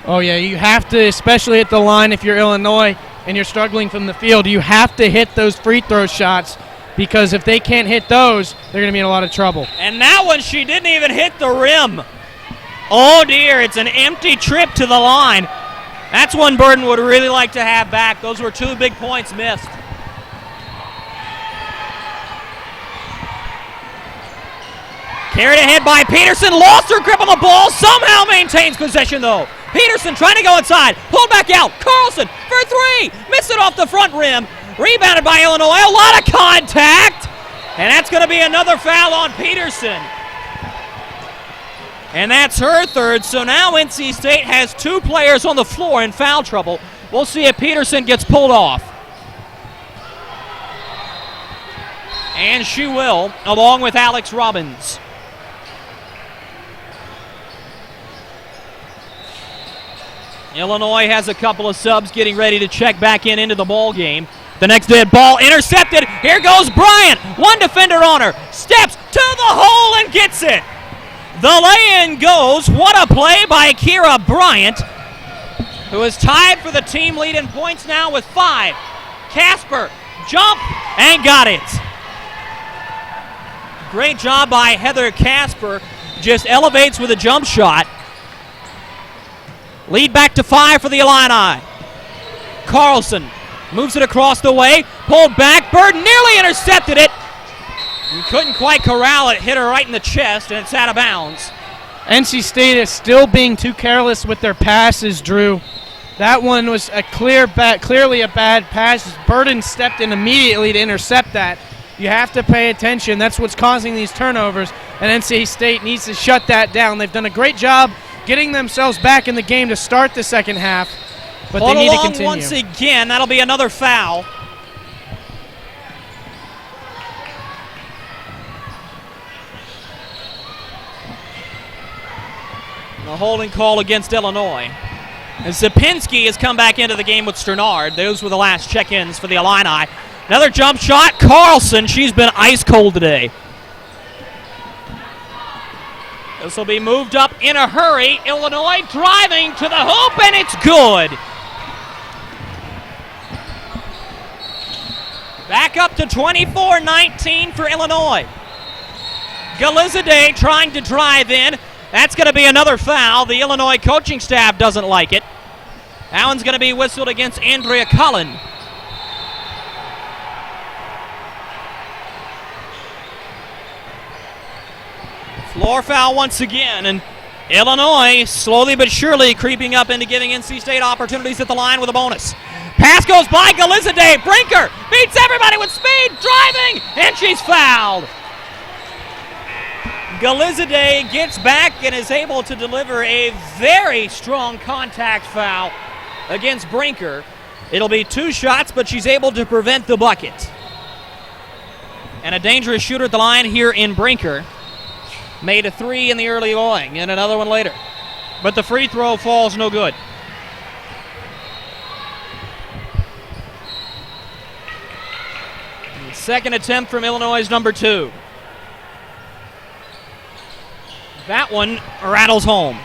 Speaker 3: Oh, yeah, you have to, especially at the line if you're Illinois and you're struggling from the field, you have to hit those free throw shots, because if they can't hit those, they're going to be in a lot of trouble.
Speaker 2: And that one, she didn't even hit the rim. Oh, dear, it's an empty trip to the line. That's one Burden would really like to have back. Those were 2 big points missed. Carried ahead by Peterson, lost her grip on the ball, somehow maintains possession though. Peterson trying to go inside, pulled back out, Carlson for 3, missed it off the front rim, rebounded by Illinois, a lot of contact, and that's going to be another foul on Peterson. And that's her third, so now NC State has 2 players on the floor in foul trouble. We'll see if Peterson gets pulled off. And she will, along with Alex Robbins. Illinois has a couple of subs getting ready to check back into the ball game. The next dead ball intercepted. Here goes Bryant. One defender on her. Steps to the hole and gets it. The lay-in goes. What a play by Kira Bryant, who is tied for the team lead in points now with 5. Casper, jump, and got it. Great job by Heather Casper. Just elevates with a jump shot. Lead back to 5 for the Illini. Carlson moves it across the way. Pulled back. Burden nearly intercepted it. And couldn't quite corral it. Hit her right in the chest, and it's out of bounds.
Speaker 3: NC State is still being too careless with their passes, Drew. That one was a clearly a bad pass. Burden stepped in immediately to intercept that. You have to pay attention. That's what's causing these turnovers, and NC State needs to shut that down. They've done a great job getting themselves back in the game to start the second half, but they need to continue.
Speaker 2: Once again, that'll be another foul. A holding call against Illinois. And Zapinski has come back into the game with Sternard. Those were the last check-ins for the Illini. Another jump shot. Carlson, she's been ice cold today. This will be moved up in a hurry. Illinois driving to the hoop, and it's good. Back up to 24-19 for Illinois. Galizade trying to drive in. That's going to be another foul. The Illinois coaching staff doesn't like it. That one's going to be whistled against Andrea Cullen. Floor foul once again, and Illinois slowly but surely creeping up into giving NC State opportunities at the line with a bonus. Pass goes by Galizade. Brinker beats everybody with speed, driving, and she's fouled. Galizade gets back and is able to deliver a very strong contact foul against Brinker. It'll be 2 shots, but she's able to prevent the bucket. And a dangerous shooter at the line here in Brinker. Made a 3 in the early going and another one later. But the free throw falls no good. The second attempt from Illinois' number 2. That one rattles home.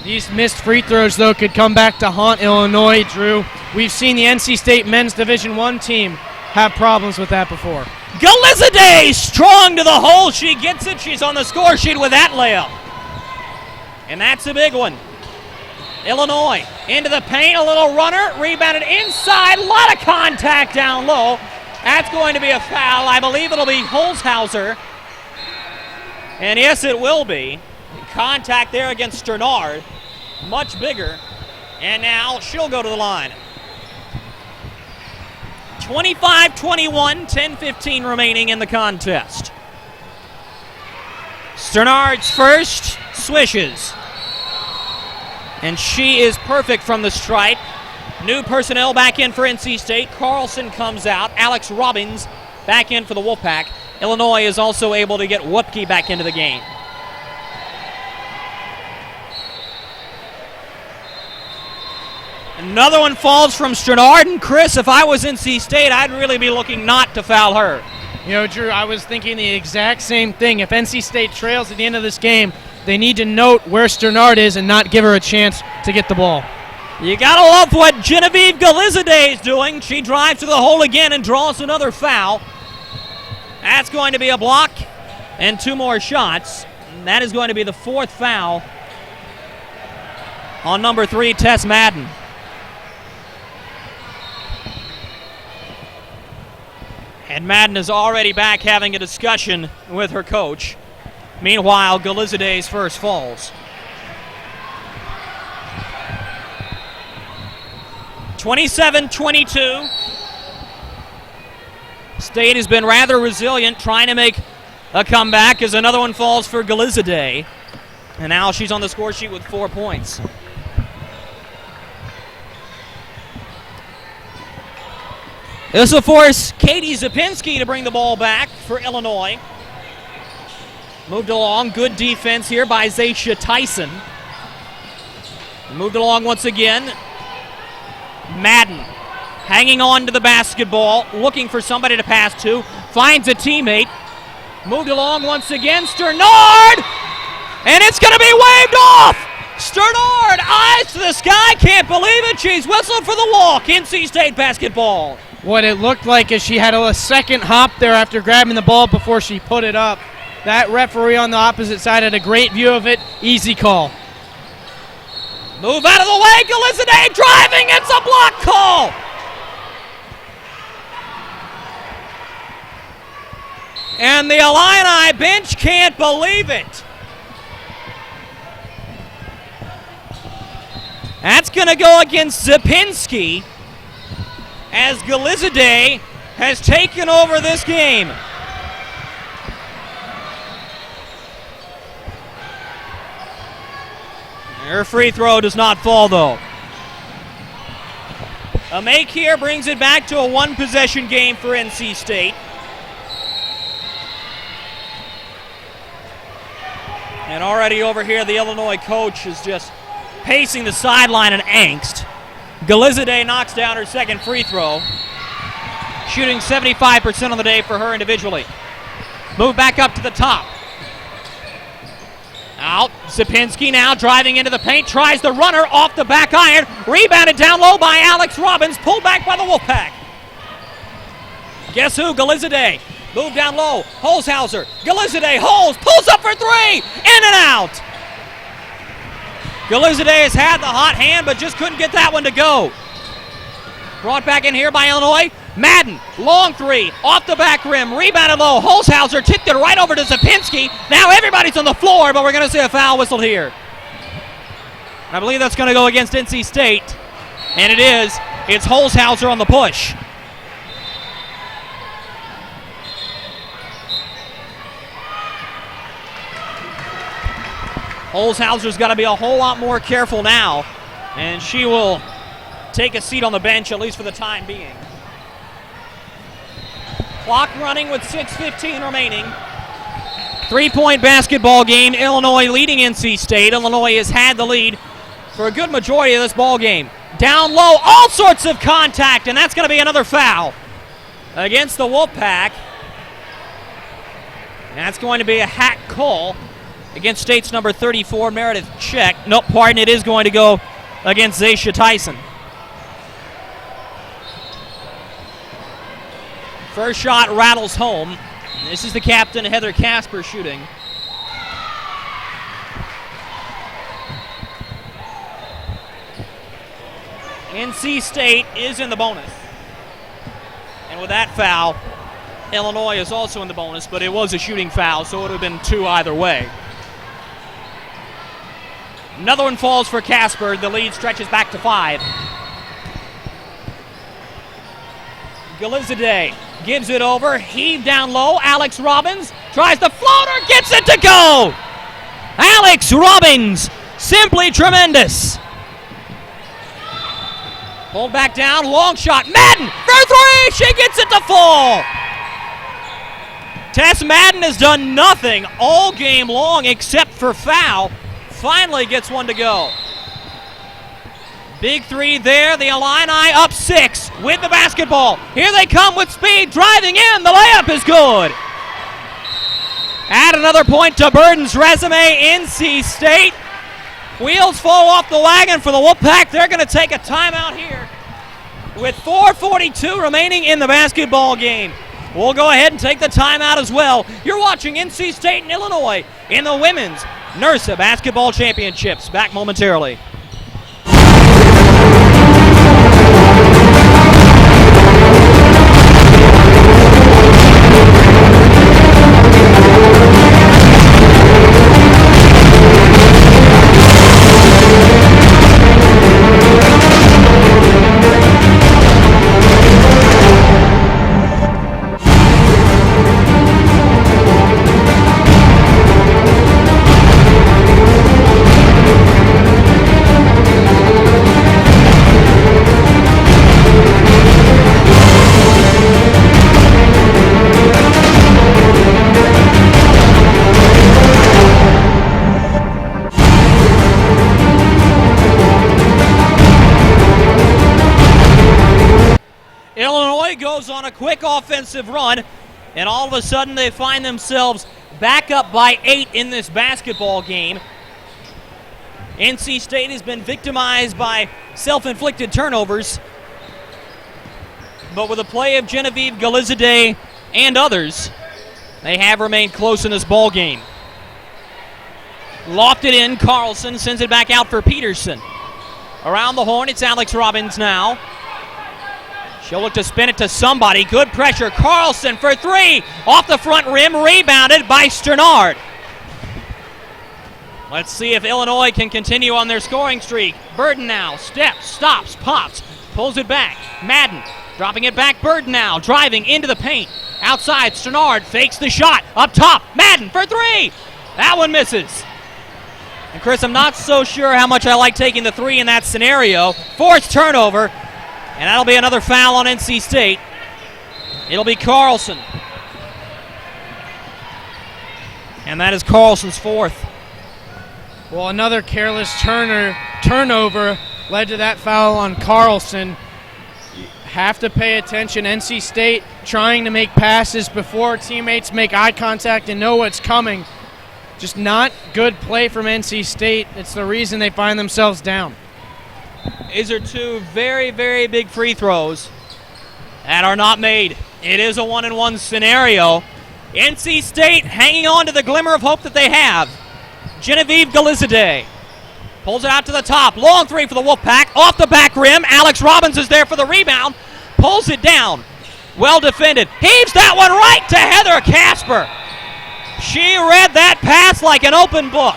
Speaker 3: These missed free throws, though, could come back to haunt Illinois, Drew. We've seen the NC State men's Division I team have problems with that before.
Speaker 2: Galizade strong to the hole. She gets it. She's on the score sheet with that layup. And that's a big one. Illinois into the paint. A little runner. Rebounded inside. A lot of contact down low. That's going to be a foul. I believe it'll be Holzhauser. And yes, it will be. Contact there against Sternard. Much bigger. And now she'll go to the line. 25-21, 10-15 remaining in the contest. Sternard's first, swishes. And she is perfect from the stripe. New personnel back in for NC State. Carlson comes out. Alex Robbins back in for the Wolfpack. Illinois is also able to get Wupke back into the game. Another one falls from Sternard, and Chris, if I was NC State, I'd really be looking not to foul her.
Speaker 3: You know, Drew, I was thinking the exact same thing. If NC State trails at the end of this game, they need to note where Sternard is and not give her a chance to get the ball.
Speaker 2: You gotta love what Genevieve Galizade is doing. She drives to the hole again and draws another foul. That's going to be a block and 2 more shots. And that is going to be the 4th foul on number 3, Tess Madden. And Madden is already back having a discussion with her coach. Meanwhile, Galizade's first falls. 27-22. State has been rather resilient, trying to make a comeback as another one falls for Galizade. And now she's on the score sheet with 4 points. This will force Katie Zapinski to bring the ball back for Illinois. Moved along, good defense here by Zaisha Tyson. Moved along once again. Madden hanging on to the basketball, looking for somebody to pass to. Finds a teammate. Moved along once again. Sternard! And it's going to be waved off! Sternard, eyes to the sky, can't believe it. She's whistled for the walk. NC State basketball.
Speaker 3: What it looked like is she had a second hop there after grabbing the ball before she put it up. That referee on the opposite side had a great view of it. Easy call.
Speaker 2: Move out of the way. Galizade driving. It's a block call. And the Illini bench can't believe it. That's going to go against Zapinski as Galizade has taken over this game. Her free throw does not fall, though. A make here brings it back to a 1-possession game for NC State. And already over here, the Illinois coach is just pacing the sideline in angst. Galizade knocks down her second free throw, shooting 75% on the day for her individually. Move back up to the top. Out, Zapinski now driving into the paint, tries the runner off the back iron, rebounded down low by Alex Robbins, pulled back by the Wolfpack. Guess who? Galizade. Move down low, Holzhauser, Galizade, Holz, pulls up for 3, in and out. Galizade has had the hot hand, but just couldn't get that one to go. Brought back in here by Illinois. Madden, long 3, off the back rim, rebounded low. Holzhauser tipped it right over to Zapinski. Now everybody's on the floor, but we're going to see a foul whistled here. I believe that's going to go against NC State, and it is. It's Holzhauser on the push. Holzhauser's got to be a whole lot more careful now, and she will take a seat on the bench, at least for the time being. Clock running with 6:15 remaining. 3-point basketball game. Illinois leading NC State. Illinois has had the lead for a good majority of this ball game. Down low, all sorts of contact, and that's going to be another foul against the Wolfpack. That's going to be a hack call against State's number 34, Meredith Check. Nope, pardon, it is going to go against Zaisha Tyson. First shot rattles home. This is the captain, Heather Casper, shooting. NC State is in the bonus. And with that foul, Illinois is also in the bonus, but it was a shooting foul, so it would have been 2 either way. Another one falls for Casper. The lead stretches back to 5. Galiziade gives it over, heave down low. Alex Robbins tries the floater, gets it to go. Alex Robbins, simply tremendous. Pulled back down, long shot. Madden for 3, she gets it to fall. Tess Madden has done nothing all game long except for foul. Finally gets one to go. Big 3 there. The Illini up 6 with the basketball. Here they come with speed, driving in. The layup is good. Add another point to Burden's resume. NC State. Wheels fall off the wagon for the Wolfpack. They're going to take a timeout here with 4:42 remaining in the basketball game. We'll go ahead and take the timeout as well. You're watching NC State and Illinois in the Women's NIRSA Basketball Championships. Back momentarily. Goes on a quick offensive run, and all of a sudden they find themselves back up by 8 in this basketball game. NC State has been victimized by self-inflicted turnovers, but with the play of Genevieve Galiziade and others, they have remained close in this ball game. Lofted in, Carlson sends it back out for Peterson. Around the horn, it's Alex Robbins now. She'll look to spin it to somebody. Good pressure. Carlson for 3. Off the front rim. Rebounded by Sternard. Let's see if Illinois can continue on their scoring streak. Burden now. Steps, stops, pops. Pulls it back. Madden dropping it back. Burden now. Driving into the paint. Outside. Sternard fakes the shot. Up top. Madden for 3. That one misses. And Chris, I'm not so sure how much I like taking the 3 in that scenario. Forced turnover. And that'll be another foul on NC State. It'll be Carlson. And that is Carlson's 4th.
Speaker 3: Well, another careless turnover led to that foul on Carlson. Have to pay attention. NC State trying to make passes before teammates make eye contact and know what's coming. Just not good play from NC State. It's the reason they find themselves down.
Speaker 2: These are 2 very, very big free throws that are not made. It is a 1-and-1 scenario. NC State hanging on to the glimmer of hope that they have. Genevieve Galiziade pulls it out to the top. Long 3 for the Wolfpack. Off the back rim. Alex Robbins is there for the rebound. Pulls it down. Well defended. Heaves that one right to Heather Casper. She read that pass like an open book.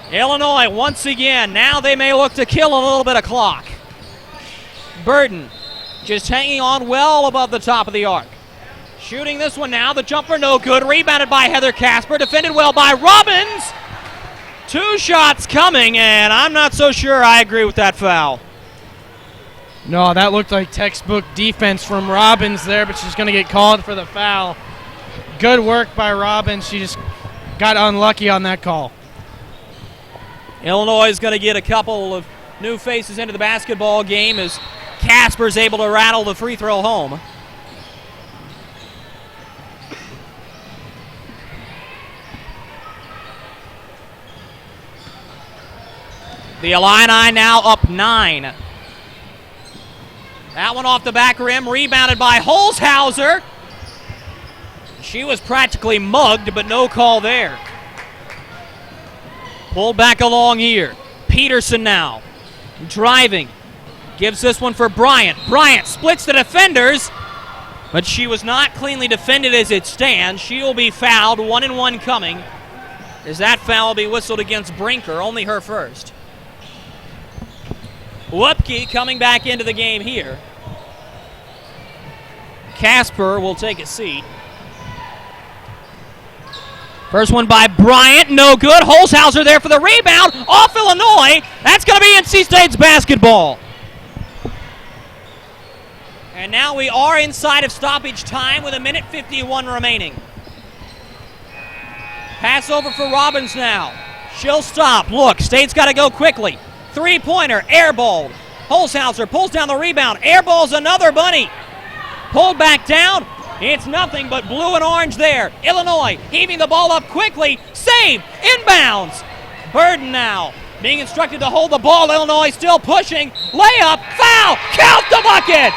Speaker 2: Illinois once again, now they may look to kill a little bit of clock. Burden just hanging on well above the top of the arc. Shooting this one now, the jumper no good, rebounded by Heather Casper, defended well by Robbins. 2 shots coming, and I'm not so sure I agree with that foul.
Speaker 3: No, that looked like textbook defense from Robbins there, but she's going to get called for the foul. Good work by Robbins. She just got unlucky on that call.
Speaker 2: Illinois is going to get a couple of new faces into the basketball game as Casper's able to rattle the free throw home. The Illini now up 9. That one off the back rim, rebounded by Holzhauser. She was practically mugged, but no call there. Pulled back along here. Peterson now driving. Gives this one for Bryant. Bryant splits the defenders. but she was not cleanly defended as it stands. She will be fouled, 1-and-1 coming, as that foul will be whistled against Brinker, only her first. Whoopke coming back into the game here. Casper will take a seat. First one by Bryant, no good. Holzhauser there for the rebound, off Illinois. That's going to be NC State's basketball. And now we are inside of stoppage time with 1:51 remaining. Pass over for Robbins now. She'll stop. Look, State's got to go quickly. Three-pointer, airballed. Holzhauser pulls down the rebound. Airballs another bunny. Pulled back down. It's nothing but blue and orange there. Illinois heaving the ball up quickly. Save. Inbounds. Burden now being instructed to hold the ball. Illinois still pushing. Layup. Foul. Count the bucket.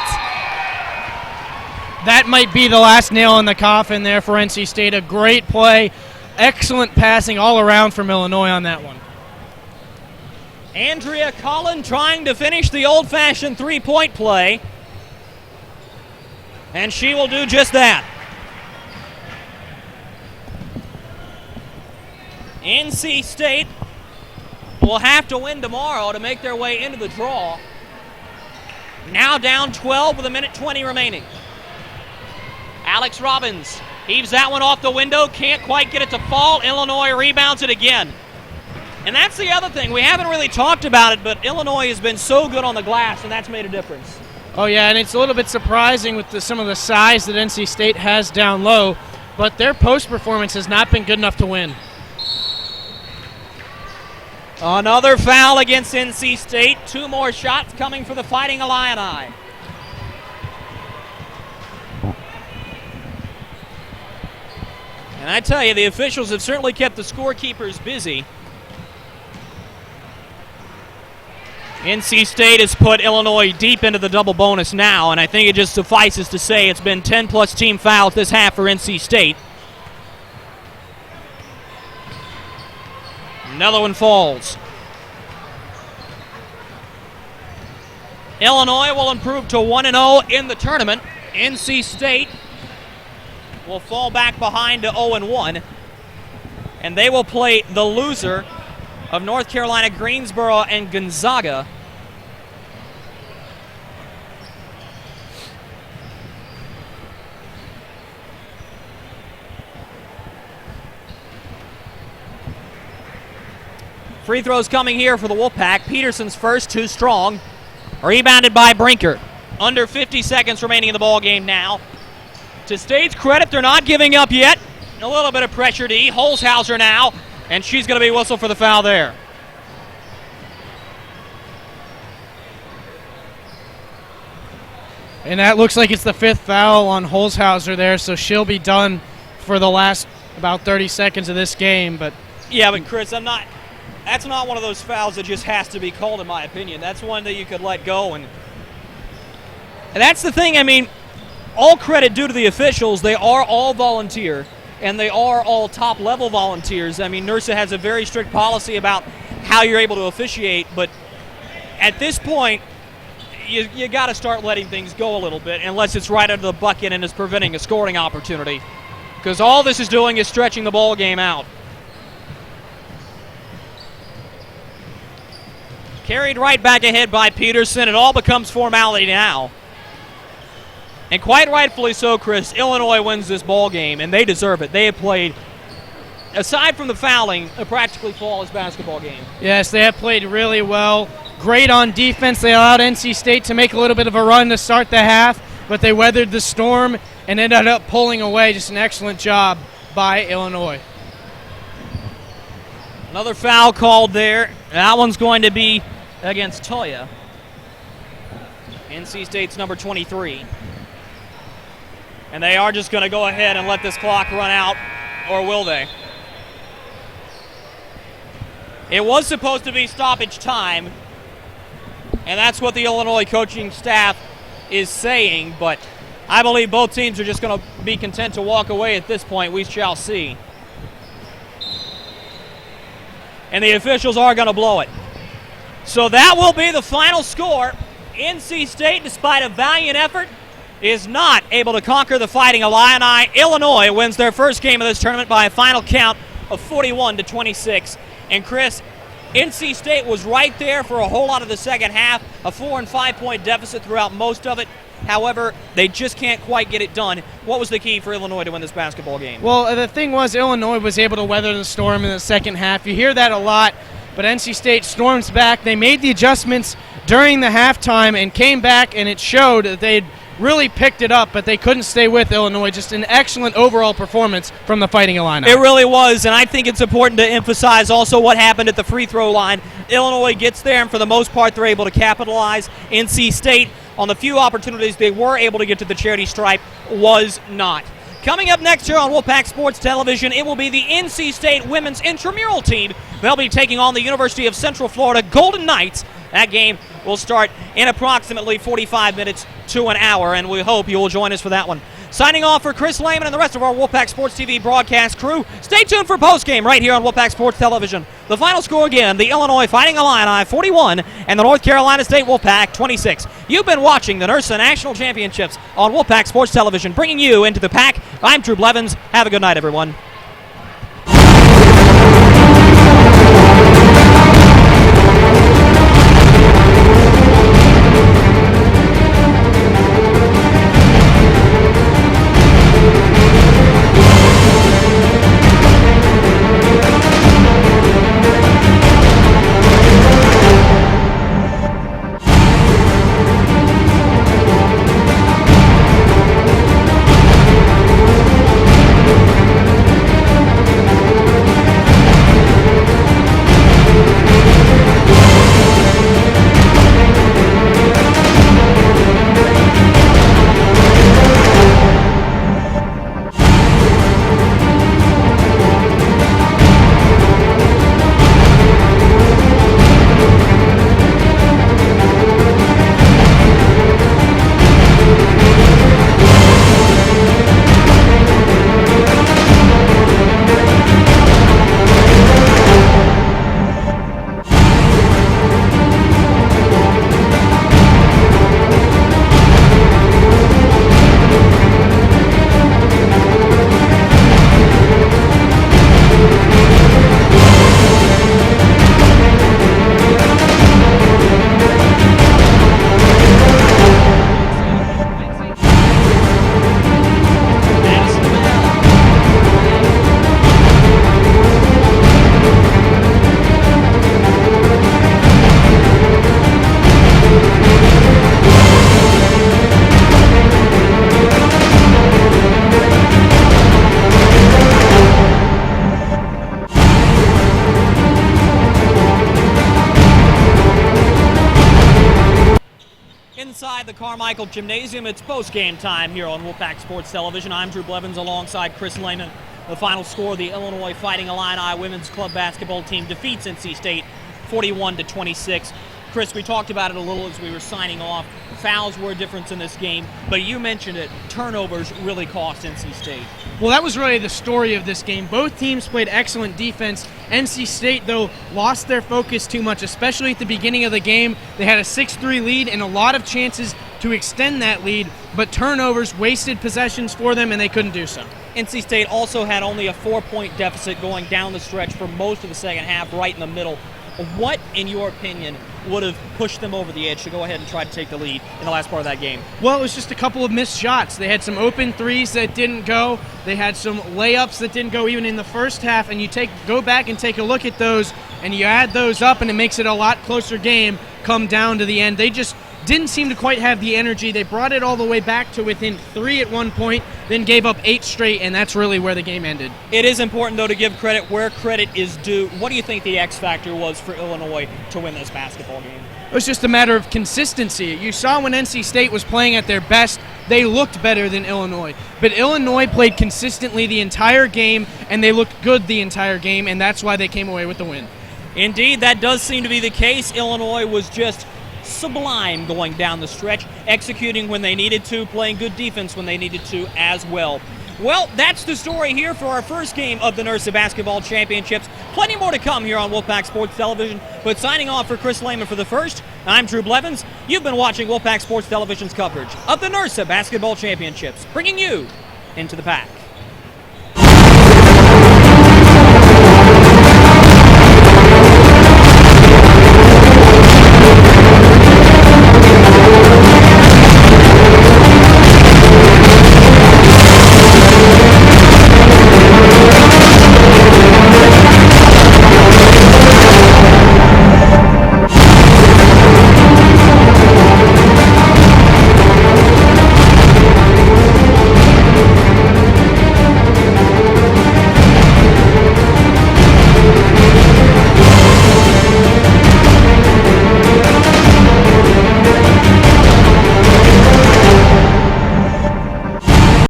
Speaker 3: That might be the last nail in the coffin there for NC State. A great play. Excellent passing all around from Illinois on that one.
Speaker 2: Andrea Collin trying to finish the old-fashioned three-point play. And she will do just that. NC State will have to win tomorrow to make their way into the draw. Now down 12 with 1:20 remaining. Alex Robbins heaves that one off the window, can't quite get it to fall. Illinois rebounds it again. And that's the other thing. We haven't really talked about it, but Illinois has been so good on the glass, and that's made a difference.
Speaker 3: Oh, yeah, and it's a little bit surprising with some of the size that NC State has down low, but their post performance has not been good enough to win.
Speaker 2: Another foul against NC State. Two more shots coming for the Fighting Illini. And I tell you, the officials have certainly kept the scorekeepers busy. NC State has put Illinois deep into the double bonus now, and I think it just suffices to say it's been 10-plus team fouls this half for NC State. Another one falls. Illinois will improve to 1-0 in the tournament. NC State will fall back behind to 0-1, and they will play the loser of North Carolina, Greensboro, and Gonzaga. Free throws coming here for the Wolfpack. Peterson's first, too strong. Rebounded by Brinker. Under 50 seconds remaining in the ball game now. To State's credit, they're not giving up yet. A little bit of pressure to E. Holzhauser now, and she's going to be whistled for the foul there.
Speaker 3: And that looks like it's the fifth foul on Holzhauser there, so she'll be done for the last about 30 seconds of this game. But
Speaker 2: yeah, but Chris, that's not one of those fouls that just has to be called, in my opinion. That's one that you could let go. And that's the thing, I mean, all credit due to the officials. They are all volunteer, and they are all top-level volunteers. I mean, NIRSA has a very strict policy about how you're able to officiate, but at this point, you got to start letting things go a little bit, unless it's right under the bucket and is preventing a scoring opportunity, because all this is doing is stretching the ball game out. Carried right back ahead by Peterson. It all becomes formality now. And quite rightfully so, Chris. Illinois wins this ball game, and they deserve it. They have played, aside from the fouling, a practically flawless basketball game.
Speaker 3: Yes, they have played really well. Great on defense. They allowed NC State to make a little bit of a run to start the half, but they weathered the storm and ended up pulling away. Just an excellent job by Illinois.
Speaker 2: Another foul called there. That one's going to be against Toya. NC State's number 23. And they are just going to go ahead and let this clock run out, or will they? It was supposed to be stoppage time, and that's what the Illinois coaching staff is saying, but I believe both teams are just going to be content to walk away at this point. We shall see. And the officials are going to blow it. So that will be the final score. NC State, despite a valiant effort, is not able to conquer the Fighting Illini. Illinois wins their first game of this tournament by a final count of 41-26. And Chris, NC State was right there for a whole lot of the second half, a 4- and 5-point deficit throughout most of it. However, they just can't quite get it done. What was the key for Illinois to win this basketball game?
Speaker 3: Well, the thing was Illinois was able to weather the storm in the second half. You hear that a lot, but NC State storms back. They made the adjustments during the halftime and came back, and it showed that they'd really picked it up, but they couldn't stay with Illinois. Just an excellent overall performance from the Fighting Illini.
Speaker 2: It really was, and I think it's important to emphasize also what happened at the free throw line. Illinois gets there, and for the most part, they're able to capitalize. NC State, on the few opportunities they were able to get to the charity stripe, was not. Coming up next here on Wolfpack Sports Television, it will be the NC State women's intramural team. They'll be taking on the University of Central Florida Golden Knights. That game will start in approximately 45 minutes to an hour, and we hope you will join us for that one. Signing off for Chris Lehman and the rest of our Wolfpack Sports TV broadcast crew. Stay tuned for postgame right here on Wolfpack Sports Television. The final score again, the Illinois Fighting Illini 41 and the North Carolina State Wolfpack 26. You've been watching the NIRSA National Championships on Wolfpack Sports Television, bringing you into the pack. I'm Drew Blevins. Have a good night, everyone. Inside the Carmichael Gymnasium, it's post-game time here on Wolfpack Sports Television. I'm Drew Blevins alongside Chris Lehman. The final score, the Illinois Fighting Illini women's club basketball team defeats NC State 41-26. Chris, we talked about it a little as we were signing off. Fouls were a difference in this game, but you mentioned it. Turnovers really cost NC State.
Speaker 3: Well, that was really the story of this game. Both teams played excellent defense. NC State, though, lost their focus too much, especially at the beginning of the game. They had a 6-3 lead and a lot of chances to extend that lead, but turnovers wasted possessions for them, and they couldn't do so.
Speaker 2: NC State also had only a 4-point deficit going down the stretch for most of the second half, right in the middle. What, in your opinion, would have pushed them over the edge to go ahead and try to take the lead in the last part of that game?
Speaker 3: Well, it was just a couple of missed shots. They had some open threes that didn't go. They had some layups that didn't go even in the first half, and you go back and take a look at those, and you add those up, and it makes it a lot closer game come down to the end. They just didn't seem to quite have the energy. They brought it all the way back to within 3 at one point, then gave up 8 straight, and that's really where the game ended.
Speaker 2: It is important, though, to give credit where credit is due. What do you think the X factor was for Illinois to win this basketball game?
Speaker 3: It was just a matter of consistency. You saw when NC State was playing at their best, they looked better than Illinois. But Illinois played consistently the entire game, and they looked good the entire game, and that's why they came away with the win.
Speaker 2: Indeed, that does seem to be the case. Illinois was just sublime going down the stretch, executing when they needed to, playing good defense when they needed to as well. Well, that's the story here for our first game of the NIRSA Basketball Championships. Plenty more to come here on Wolfpack Sports Television, but signing off for Chris Lehman for the first, I'm Drew Blevins. You've been watching Wolfpack Sports Television's coverage of the NIRSA Basketball Championships, bringing you into the pack.